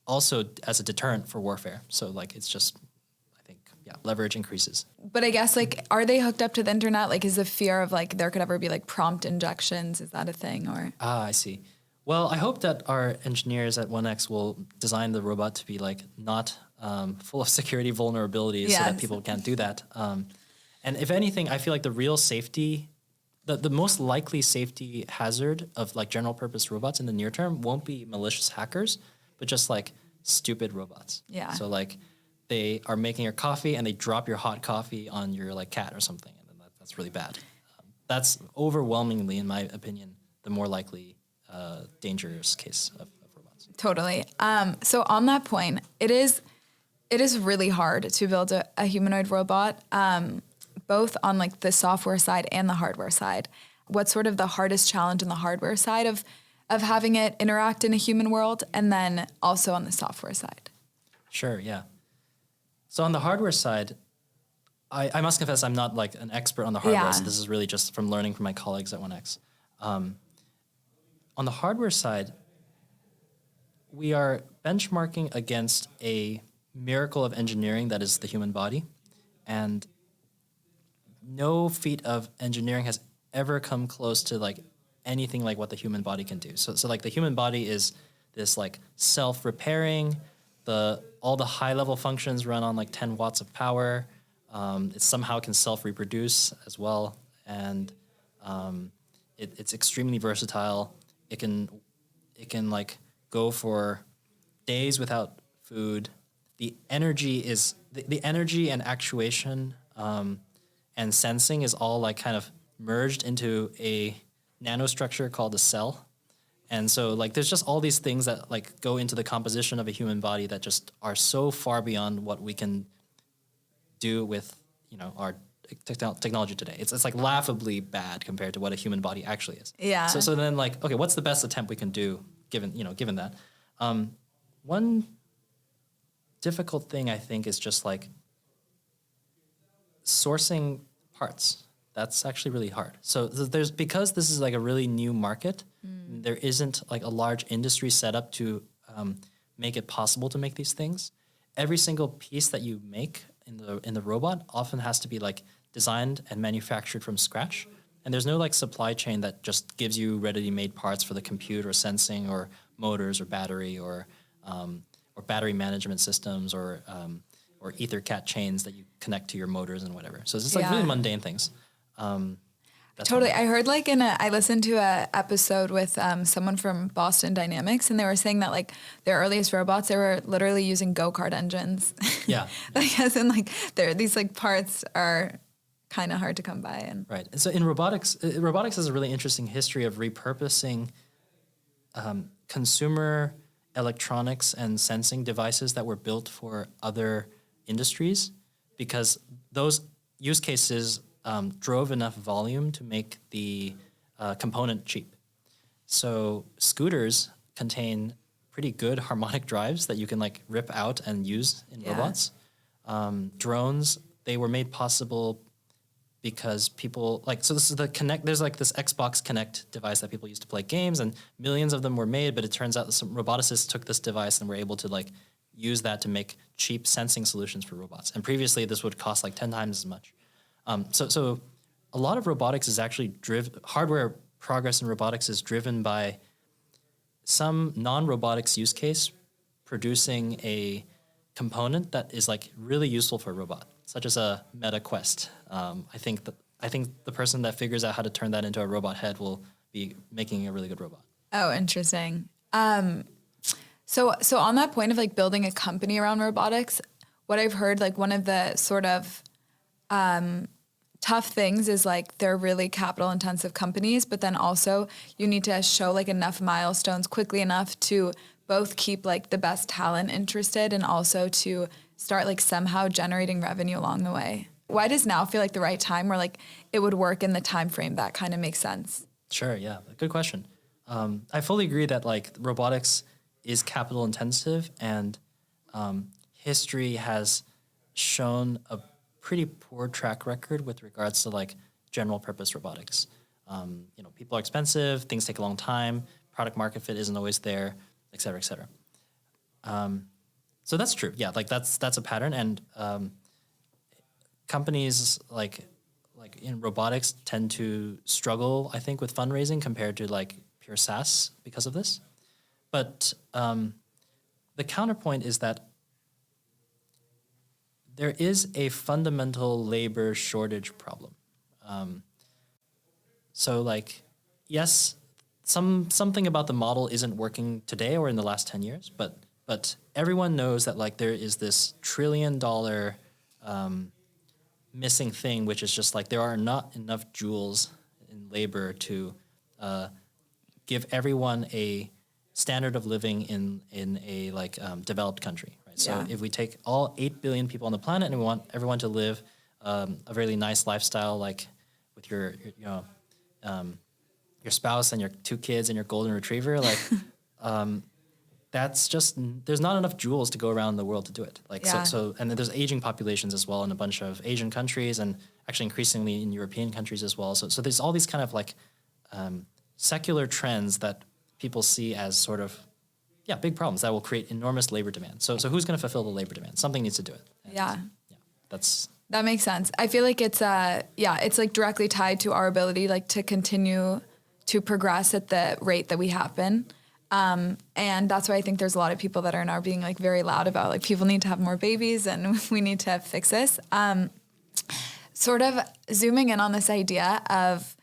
also as a deterrent for warfare. So like it's just, I think, leverage increases. But I guess like, are they hooked up to the internet? Like is the fear of like there could ever be like prompt injections? Is that a thing or? I see. Well, I hope that our engineers at 1X will design the robot to be like not full of security vulnerabilities so that people can't do that. And if anything, I feel like the real safety, the most likely safety hazard of like general purpose robots in the near term won't be malicious hackers, but just like stupid robots. Yeah. So like they are making your coffee and they drop your hot coffee on your like cat or something, and then that's really bad. That's overwhelmingly, in my opinion, the more likely dangerous case of robots. Totally. So on that point, it is really hard to build a humanoid robot, both on like the software side and the hardware side. What's sort of the hardest challenge in the hardware side of having it interact in a human world, and then also on the software side? Sure, yeah. So on the hardware side, I must confess I'm not like an expert on the hardware, so this is really just from learning from my colleagues at 1X. On the hardware side, we are benchmarking against a miracle of engineering that is the human body, and no feat of engineering has ever come close to like anything like what the human body can do. So like the human body is this like self-repairing, all the high level functions run on like 10 watts of power. It somehow can self-reproduce as well, and it's extremely versatile. It can like go for days without food. The energy and actuation and sensing is all like kind of merged into a nanostructure called a cell. And so like there's just all these things that like go into the composition of a human body that just are so far beyond what we can do with, our technology today. It's like laughably bad compared to what a human body actually is. Yeah. So then like, okay, what's the best attempt we can do given that? One difficult thing I think is just like sourcing parts. That's actually really hard. So because this is like a really new market, there isn't like a large industry set up to make it possible to make these things. Every single piece that you make in the robot often has to be like designed and manufactured from scratch. And there's no like supply chain that just gives you ready-made parts for the compute or sensing or motors or battery or battery management systems or or EtherCAT chains that you connect to your motors and whatever. So it's just like really mundane things. Totally. I heard like I listened to a episode with someone from Boston Dynamics, and they were saying that like their earliest robots, they were literally using go-kart engines. Yeah. Like as in like these like parts are kind of hard to come by. And right. And so in robotics has a really interesting history of repurposing consumer electronics and sensing devices that were built for other industries, because those use cases drove enough volume to make the component cheap. So scooters contain pretty good harmonic drives that you can like rip out and use in robots. Drones, they were made possible because people so this is the Connect. There's like this Xbox Connect device that people used to play games, and millions of them were made. But it turns out that some roboticists took this device and were able to like use that to make cheap sensing solutions for robots. And previously, this would cost like 10 times as much. So a lot of robotics is actually hardware progress in robotics is driven by some non-robotics use case producing a component that is like really useful for a robot, such as a Meta Quest. I think the person that figures out how to turn that into a robot head will be making a really good robot. Oh, interesting. So on that point of like building a company around robotics, what I've heard, like one of the sort of tough things is like they're really capital intensive companies, but then also you need to show like enough milestones quickly enough to both keep like the best talent interested and also to start like somehow generating revenue along the way. Why does now feel like the right time where like it would work in the time frame that kind of makes sense? Sure, yeah, good question. I fully agree that like robotics is capital intensive, and history has shown a pretty poor track record with regards to like general purpose robotics. People are expensive, things take a long time, product market fit isn't always there, et cetera, et cetera. So that's true. Yeah, like that's a pattern, and companies like in robotics tend to struggle, I think, with fundraising compared to like pure SaaS because of this. But the counterpoint is that there is a fundamental labor shortage problem. So like, yes, something about the model isn't working today or in the last 10 years, but everyone knows that like there is this $1 trillion missing thing, which is just like there are not enough joules in labor to give everyone a standard of living in a like developed country, right? So if we take all 8 billion people on the planet and we want everyone to live a really nice lifestyle, like with your spouse and your 2 kids and your golden retriever, like that's just, there's not enough joules to go around the world to do it. Like so and then there's aging populations as well in a bunch of Asian countries and actually increasingly in European countries as well. So there's all these kind of like secular trends that people see as sort of big problems that will create enormous labor demand. So who's going to fulfill the labor demand? Something needs to do it. And that makes sense. I feel like it's it's like directly tied to our ability like to continue to progress at the rate that we have been. And that's why I think there's a lot of people that are now being like very loud about like people need to have more babies and we need to fix this. Sort of zooming in on this idea of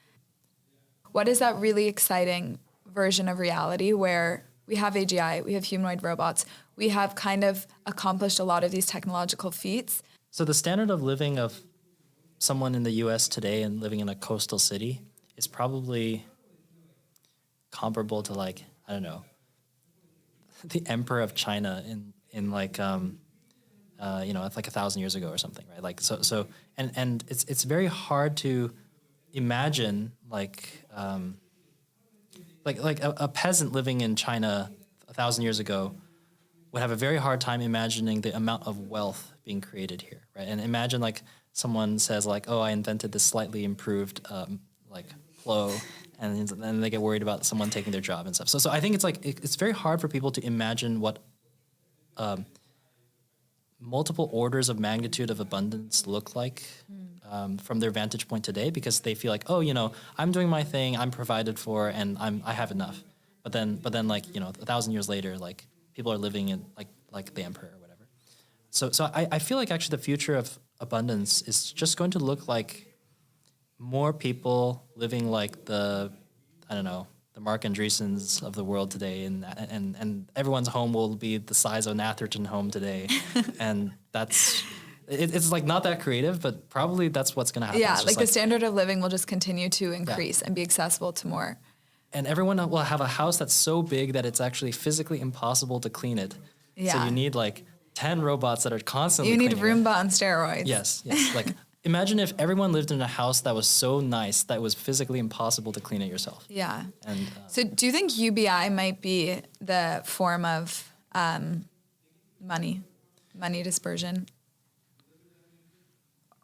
what is that really exciting version of reality where we have AGI, we have humanoid robots, we have kind of accomplished a lot of these technological feats. So the standard of living of someone in the US today and living in a coastal city is probably comparable to like, I don't know, the emperor of China in like it's like 1,000 years ago or something, right? Like so and it's very hard to imagine like a peasant living in China 1,000 years ago would have a very hard time imagining the amount of wealth being created here, right? And imagine like someone says like, oh, I invented this slightly improved like plow, and then they get worried about someone taking their job and stuff. So I think it's like it's very hard for people to imagine what multiple orders of magnitude of abundance look like from their vantage point today, because they feel like, oh, I'm doing my thing, I'm provided for, and I have enough. But then like 1,000 years later, like people are living in like the emperor or whatever. I feel like actually the future of abundance is just going to look like more people living like the Mark Andreessens of the world today, and everyone's home will be the size of an Atherton home today, and it's like not that creative, but probably that's what's going to happen. Yeah, like the standard of living will just continue to increase and be accessible to more. And everyone will have a house that's so big that it's actually physically impossible to clean it. Yeah. So you need like 10 robots that are constantly cleaning it. You need Roomba on steroids. Yes. Like imagine if everyone lived in a house that was so nice that it was physically impossible to clean it yourself. Yeah. And so do you think UBI might be the form of money dispersion?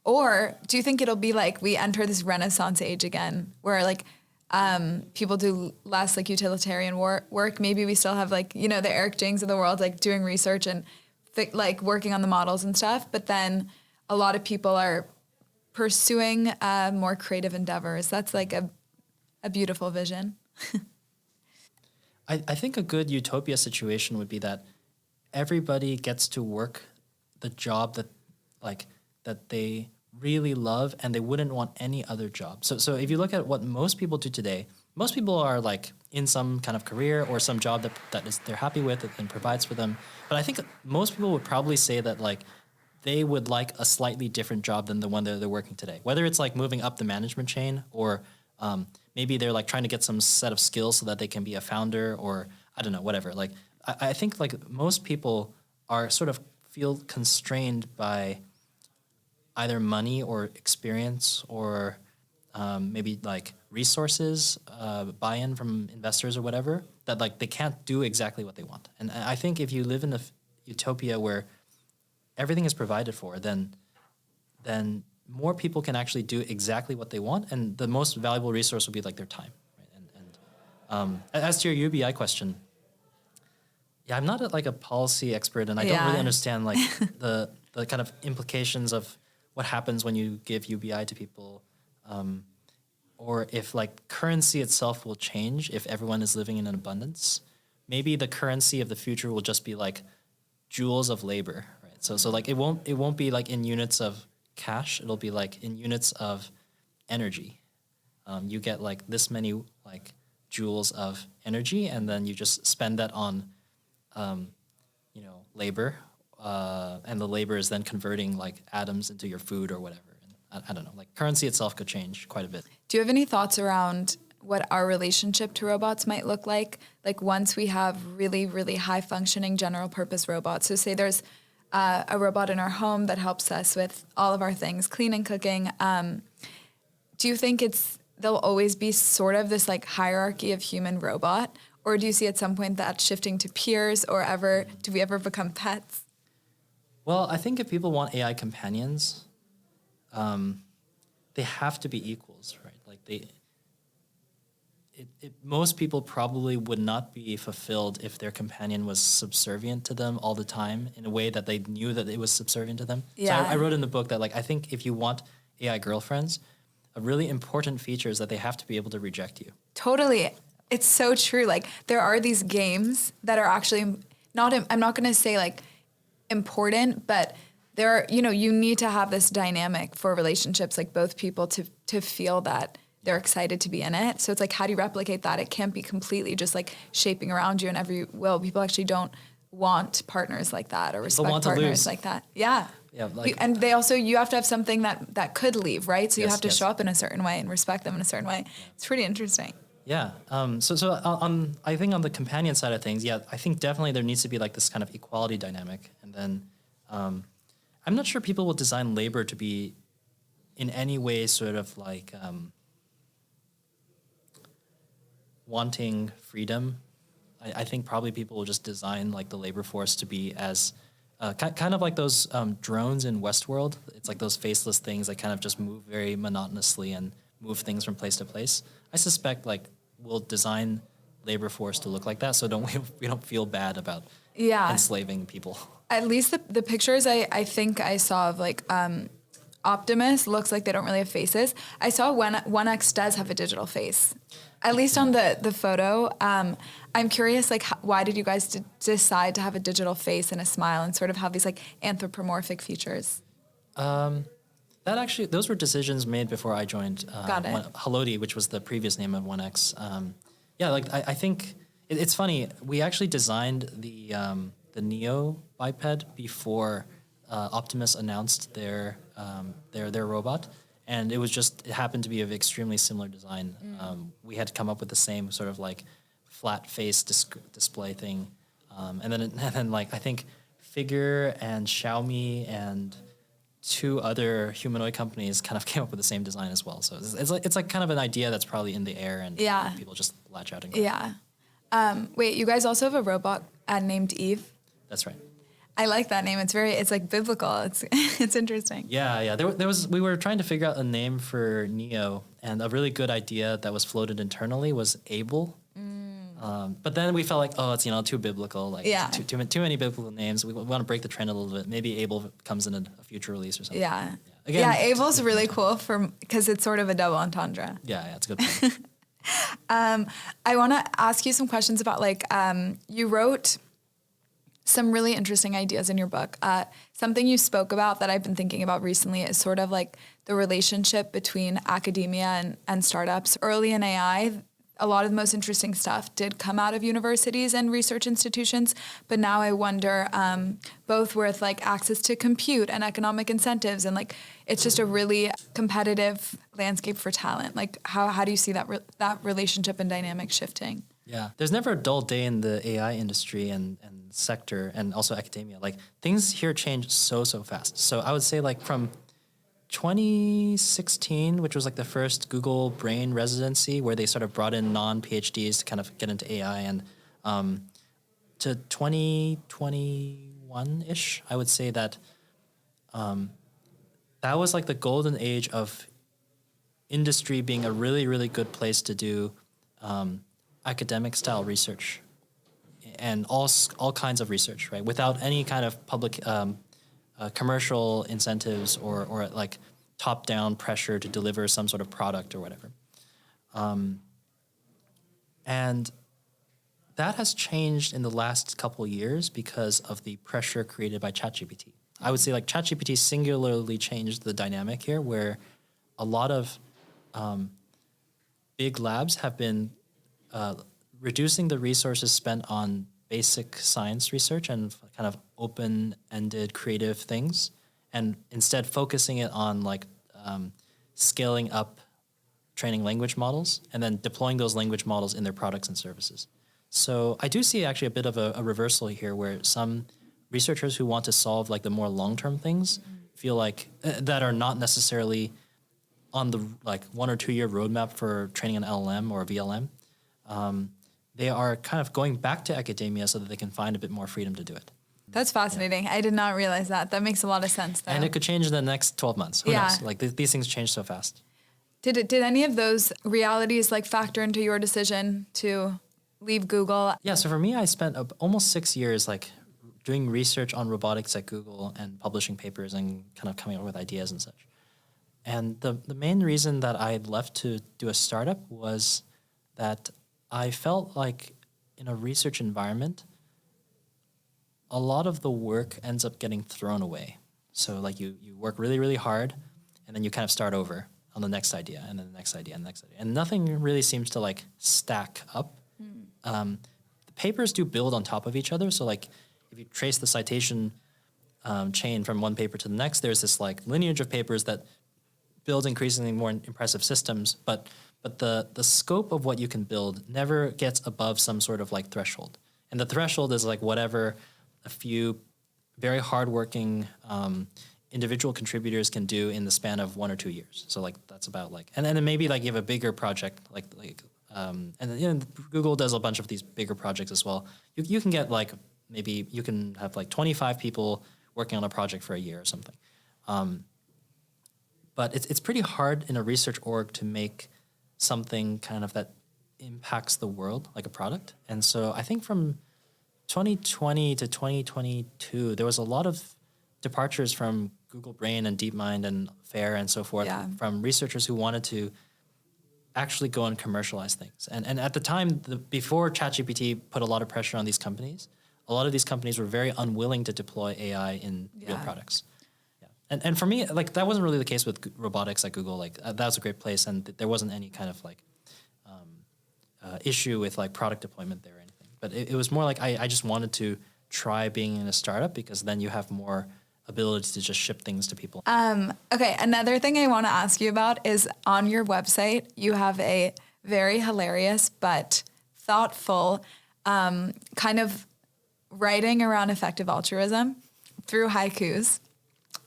Or do you think it'll be like we enter this Renaissance age again where like people do less like utilitarian work? Maybe we still have like, you know, the Eric Jangs of the world like doing research and like working on the models and stuff. But then a lot of people are pursuing more creative endeavors. That's like a beautiful vision. I think a good utopia situation would be that everybody gets to work the job that they really love and they wouldn't want any other job. So if you look at what most people do today, most people are like in some kind of career or some job that they're happy with and provides for them. But I think most people would probably say that like they would like a slightly different job than the one that they're working today. Whether it's like moving up the management chain or maybe they're like trying to get some set of skills so that they can be a founder or I don't know, whatever. Like I think like most people are sort of feel constrained by either money or experience or maybe like resources, buy-in from investors or whatever, that like they can't do exactly what they want. And I think if you live in a utopia where everything is provided for, then more people can actually do exactly what they want, and the most valuable resource will be like their time. Right? And as to your UBI question, yeah, I'm not like a policy expert, and I don't really understand like the kind of implications of what happens when you give UBI to people, or if like currency itself will change if everyone is living in an abundance. Maybe the currency of the future will just be like joules of labor, right? So like it won't be like in units of cash. It'll be like in units of energy. You get like this many like joules of energy, and then you just spend that on, labor. And the labor is then converting like atoms into your food or whatever. And I don't know, like currency itself could change quite a bit. Do you have any thoughts around what our relationship to robots might look like? Like once we have really, really high functioning general purpose robots. So say there's a robot in our home that helps us with all of our things, cleaning, cooking. Do you think there'll always be sort of this like hierarchy of human robot? Or do you see at some point that shifting to peers, or do we ever become pets? Well, I think if people want AI companions, they have to be equals, right? Like most people probably would not be fulfilled if their companion was subservient to them all the time in a way that they knew that it was subservient to them. Yeah. So I wrote in the book that like I think if you want AI girlfriends, a really important feature is that they have to be able to reject you. Totally. It's so true. Like there are these games that are actually I'm not going to say like important, but there are, you need to have this dynamic for relationships, like both people to feel that they're excited to be in it. So it's like, how do you replicate that? It can't be completely just like shaping around you in every will. People actually don't want partners like that or respect partners like that. Yeah. Yeah. And they also, you have to have something that could leave, right? So you have to show up in a certain way and respect them in a certain way. It's pretty interesting. Yeah. So I think on the companion side of things, yeah, I think definitely there needs to be like this kind of equality dynamic. And then I'm not sure people will design labor to be in any way sort of like wanting freedom. I think probably people will just design like the labor force to be as kind of like those drones in Westworld. It's like those faceless things that kind of just move very monotonously and move things from place to place. I suspect like we'll design labor force to look like that, so we don't feel bad about enslaving people. At least the pictures I think I saw of like Optimus looks like they don't really have faces. I saw 1X does have a digital face. At least on the photo. I'm curious, like, why did you guys decide to have a digital face and a smile and sort of have these like anthropomorphic features? Those were decisions made before I joined Got it. Haloti, which was the previous name of 1X. I think it's funny. We actually designed the Neo biped before Optimus announced their robot, and it happened to be of extremely similar design. We had to come up with the same sort of like flat face display thing, and then like I think Figure and Xiaomi and two other humanoid companies kind of came up with the same design as well. So it's like kind of an idea that's probably in the air, and people just latch out and go. Yeah. Wait, you guys also have a robot named Eve? That's right. I like that name. It's like biblical. It's interesting. Yeah. We were trying to figure out a name for Neo, and a really good idea that was floated internally was Abel. But then we felt like, it's too biblical, like too many biblical names. We want to break the trend a little bit. Maybe Abel comes in a future release or something. Yeah. Again, Abel's really cool because it's sort of a double entendre. Yeah, it's a good point. I want to ask you some questions about like you wrote some really interesting ideas in your book. Something you spoke about that I've been thinking about recently is sort of like the relationship between academia and startups. Early in AI, a lot of the most interesting stuff did come out of universities and research institutions, but now I wonder, both with like access to compute and economic incentives, and like it's just a really competitive landscape for talent. Like how do you see that relationship and dynamic shifting? Yeah, there's never a dull day in the AI industry and sector, and also academia. Like things here change so fast. So I would say like from 2016, which was like the first Google Brain residency where they sort of brought in non-PhDs to kind of get into AI, and to 2021-ish, I would say that that was like the golden age of industry being a really, really good place to do academic style research and all kinds of research, right? Without any kind of public commercial incentives or like top-down pressure to deliver some sort of product or whatever. And that has changed in the last couple of years because of the pressure created by ChatGPT. I would say like ChatGPT singularly changed the dynamic here, where a lot of big labs have been reducing the resources spent on basic science research and kind of open-ended creative things, and instead focusing it on like scaling up training language models and then deploying those language models in their products and services. So I do see actually a bit of a reversal here, where some researchers who want to solve like the more long-term things feel like that are not necessarily on the like 1 or 2 year roadmap for training an LLM or a VLM. They are kind of going back to academia so that they can find a bit more freedom to do it. That's fascinating. Yeah. I did not realize that. That makes a lot of sense, though. And it could change in the next 12 months. Who knows? Like these things change so fast. Did any of those realities like factor into your decision to leave Google? Yeah. So for me, I spent almost 6 years like doing research on robotics at Google and publishing papers and kind of coming up with ideas and such. And the main reason that I left to do a startup was that I felt like in a research environment, a lot of the work ends up getting thrown away. So like you work really, really hard, and then you kind of start over on the next idea and then the next idea and the next idea. And nothing really seems to like stack up. The papers do build on top of each other. So like if you trace the citation chain from one paper to the next, there's this like lineage of papers that build increasingly more impressive systems, but the scope of what you can build never gets above some sort of like threshold. And the threshold is like whatever a few very hardworking individual contributors can do in the span of 1 or 2 years. So like that's about like, and then maybe like you have a bigger project and then, Google does a bunch of these bigger projects as well. You can get like, maybe you can have like 25 people working on a project for a year or something. But it's pretty hard in a research org to make something kind of that impacts the world, like a product. And so I think from 2020 to 2022, there was a lot of departures from Google Brain and DeepMind and FAIR and so forth, from researchers who wanted to actually go and commercialize things. And at the time, before ChatGPT put a lot of pressure on these companies, a lot of these companies were very unwilling to deploy AI in real products. Yeah. And for me, like that wasn't really the case with robotics at Google. Like that was a great place, and there wasn't any kind of like issue with like product deployment there or anything. But it was more like I just wanted to try being in a startup because then you have more ability to just ship things to people. Okay, another thing I want to ask you about is on your website, you have a very hilarious but thoughtful kind of writing around effective altruism through haikus.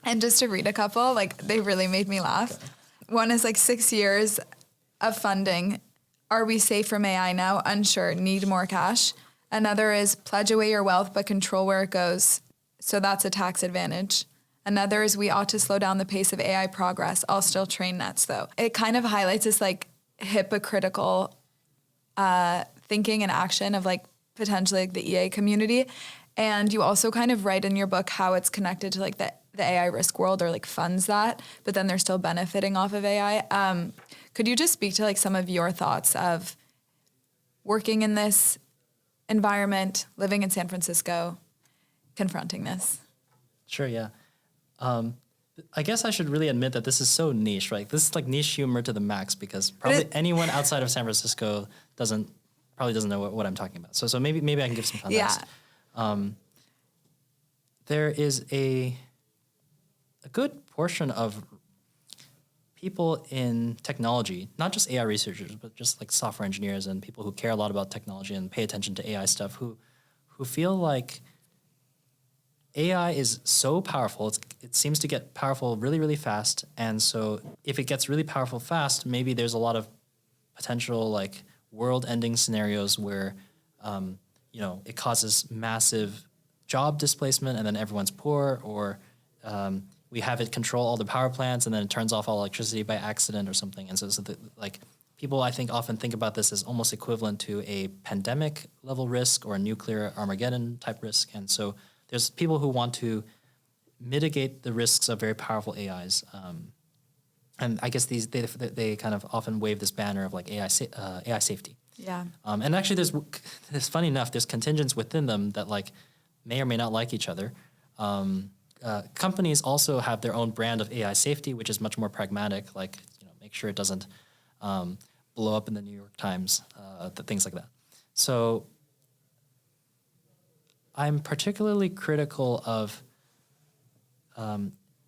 And just to read a couple, like they really made me laugh. Okay. One is like 6 years of funding. Are we safe from AI now? Unsure. Need more cash. Another is pledge away your wealth, but control where it goes. So that's a tax advantage. Another is we ought to slow down the pace of AI progress. I'll still train nets though. It kind of highlights this like hypocritical thinking and action of like potentially like the EA community. And you also kind of write in your book how it's connected to like the AI risk world or like funds that, but then they're still benefiting off of AI. Could you just speak to like some of your thoughts of working in this environment, living in San Francisco, confronting this? Sure, yeah. I guess I should really admit that this is so niche, right? This is like niche humor to the max because probably anyone outside of San Francisco probably doesn't know what I'm talking about. So maybe I can give some context. Yeah. There is a good portion of people in technology, not just AI researchers, but just like software engineers and people who care a lot about technology and pay attention to AI stuff, who feel like AI is so powerful. It seems to get powerful really, really fast. And so if it gets really powerful fast, maybe there's a lot of potential like world-ending scenarios where, it causes massive job displacement and then everyone's poor, or we have it control all the power plants and then it turns off all electricity by accident or something. And so people, I think, often think about this as almost equivalent to a pandemic level risk or a nuclear Armageddon type risk. And so there's people who want to mitigate the risks of very powerful AIs. And I guess they kind of often wave this banner of like AI safety. Yeah. And actually there's funny enough, there's contingents within them that like may or may not like each other. Companies also have their own brand of AI safety, which is much more pragmatic, like, make sure it doesn't blow up in the New York Times, things like that. So I'm particularly critical of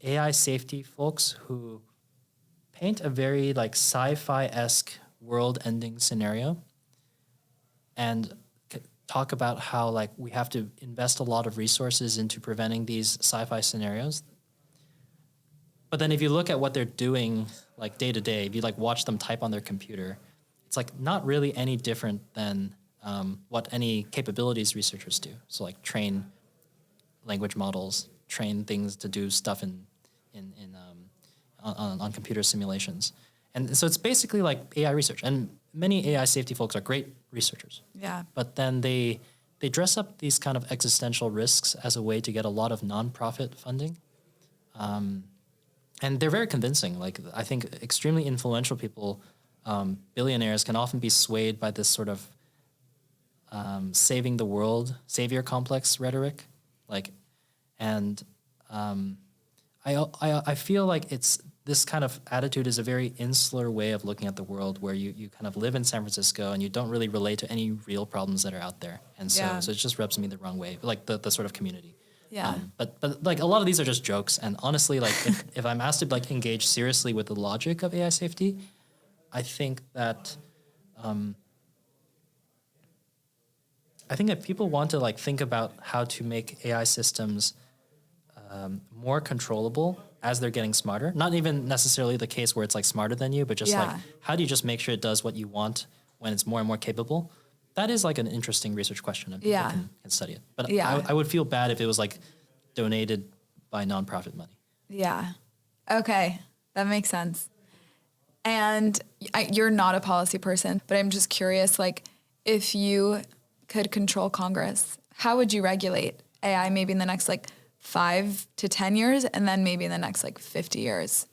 AI safety folks who paint a very like sci-fi-esque world-ending scenario and talk about how like we have to invest a lot of resources into preventing these sci-fi scenarios. But then if you look at what they're doing like day to day, if you like watch them type on their computer, it's like not really any different than what any capabilities researchers do. So like train language models, train things to do stuff on computer simulations. And so it's basically like AI research. And many AI safety folks are great researchers. Yeah. But then they dress up these kind of existential risks as a way to get a lot of nonprofit funding. And they're very convincing. Like, I think extremely influential people, billionaires, can often be swayed by this sort of saving the world, savior complex rhetoric. I feel like this kind of attitude is a very insular way of looking at the world, where you kind of live in San Francisco and you don't really relate to any real problems that are out there. And so it just rubs me the wrong way, like the sort of community. Yeah. But like a lot of these are just jokes. And honestly, like if I'm asked to like engage seriously with the logic of AI safety, I think that people want to like think about how to make AI systems more controllable as they're getting smarter. Not even necessarily the case where it's like smarter than you, but just like how do you just make sure it does what you want when it's more and more capable? That is like an interesting research question, and people can study it. But I would feel bad if it was like donated by nonprofit money. Yeah. Okay. That makes sense. And you're not a policy person, but I'm just curious, like, if you could control Congress, how would you regulate AI maybe in the next like 5 to 10 years, and then maybe in the next like 50 years?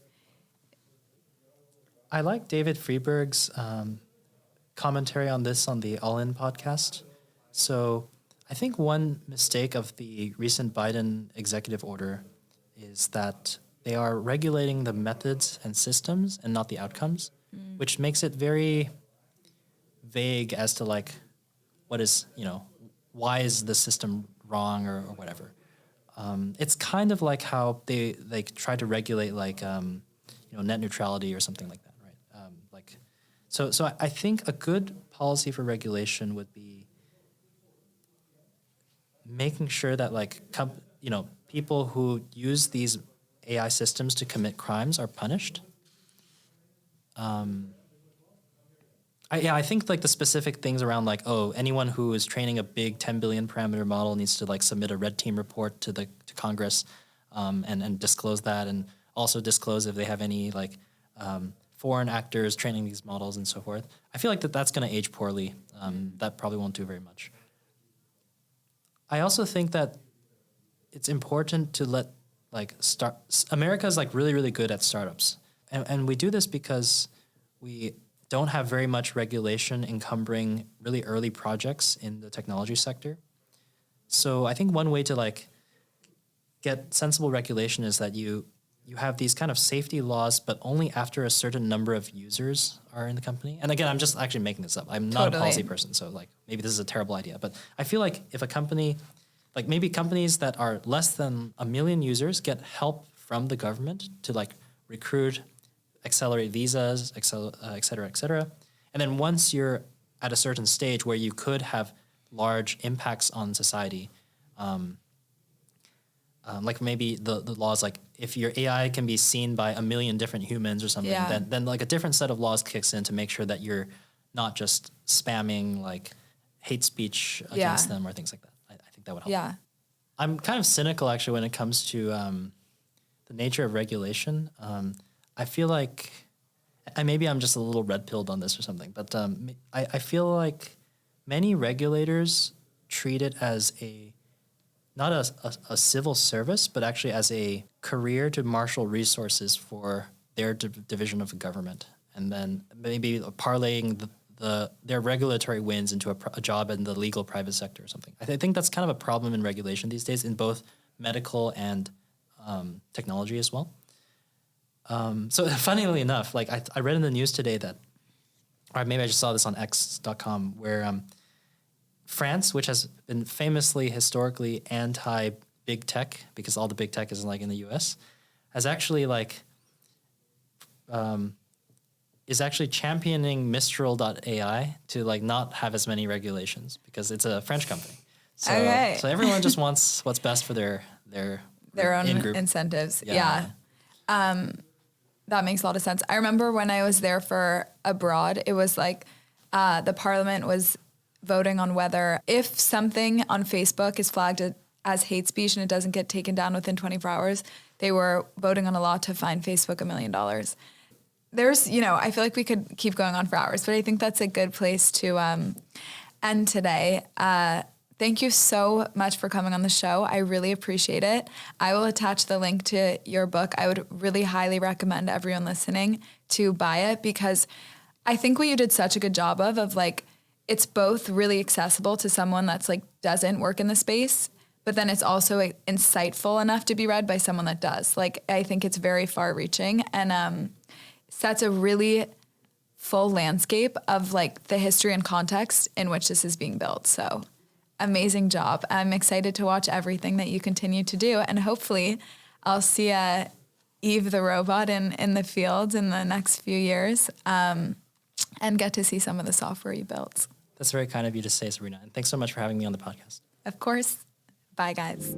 I like David Freeberg's commentary on this on the All In podcast. So I think one mistake of the recent Biden executive order is that they are regulating the methods and systems and not the outcomes, which makes it very vague as to like what is, why is the system wrong or whatever. It's kind of like how they try to regulate like net neutrality or something like that, right? So I think a good policy for regulation would be making sure that like people who use these AI systems to commit crimes are punished. I think like the specific things around like, anyone who is training a big 10 billion parameter model needs to like submit a red team report to Congress, and disclose that, and also disclose if they have any like foreign actors training these models and so forth. I feel like that's going to age poorly. That probably won't do very much. I also think that it's important to let America is like really, really good at startups. And we do this because we don't have very much regulation encumbering really early projects in the technology sector. So I think one way to like get sensible regulation is that you have these kind of safety laws, but only after a certain number of users are in the company. And again, I'm just actually making this up. I'm not a policy person, so like maybe this is a terrible idea. But I feel like if a company, like maybe companies that are less than 1 million users get help from the government to like recruit, accelerate visas, et cetera, et cetera. And then once you're at a certain stage where you could have large impacts on society, like maybe the laws, like if your AI can be seen by 1 million different humans or something, then like a different set of laws kicks in to make sure that you're not just spamming like hate speech against them or things like that. I think that would help. Yeah. I'm kind of cynical actually when it comes to the nature of regulation. I feel like, and maybe I'm just a little red-pilled on this or something, but I feel like many regulators treat it as not a civil service, but actually as a career to marshal resources for their division of the government, and then maybe parlaying their regulatory wins into a job in the legal private sector or something. I think that's kind of a problem in regulation these days in both medical and technology as well. So funnily enough, like I read in the news today that, or maybe I just saw this on X.com, where France, which has been famously historically anti-big tech because all the big tech is like in the US, has actually is actually championing Mistral.ai to like not have as many regulations because it's a French company. So, so everyone just wants what's best for their own incentives. Yeah. That makes a lot of sense. I remember when I was there for abroad, it was like the parliament was voting on whether if something on Facebook is flagged as hate speech and it doesn't get taken down within 24 hours, they were voting on a law to fine Facebook $1 million. There's, I feel like we could keep going on for hours, but I think that's a good place to end today. Thank you so much for coming on the show. I really appreciate it. I will attach the link to your book. I would really highly recommend everyone listening to buy it because I think what you did such a good job of like, it's both really accessible to someone that's like doesn't work in the space, but then it's also insightful enough to be read by someone that does. Like, I think it's very far reaching and sets a really full landscape of like the history and context in which this is being built. So amazing job. I'm excited to watch everything that you continue to do. And hopefully I'll see Eve the robot in the field in the next few years and get to see some of the software you built. That's very kind of you to say, Sabrina. And thanks so much for having me on the podcast. Of course. Bye, guys.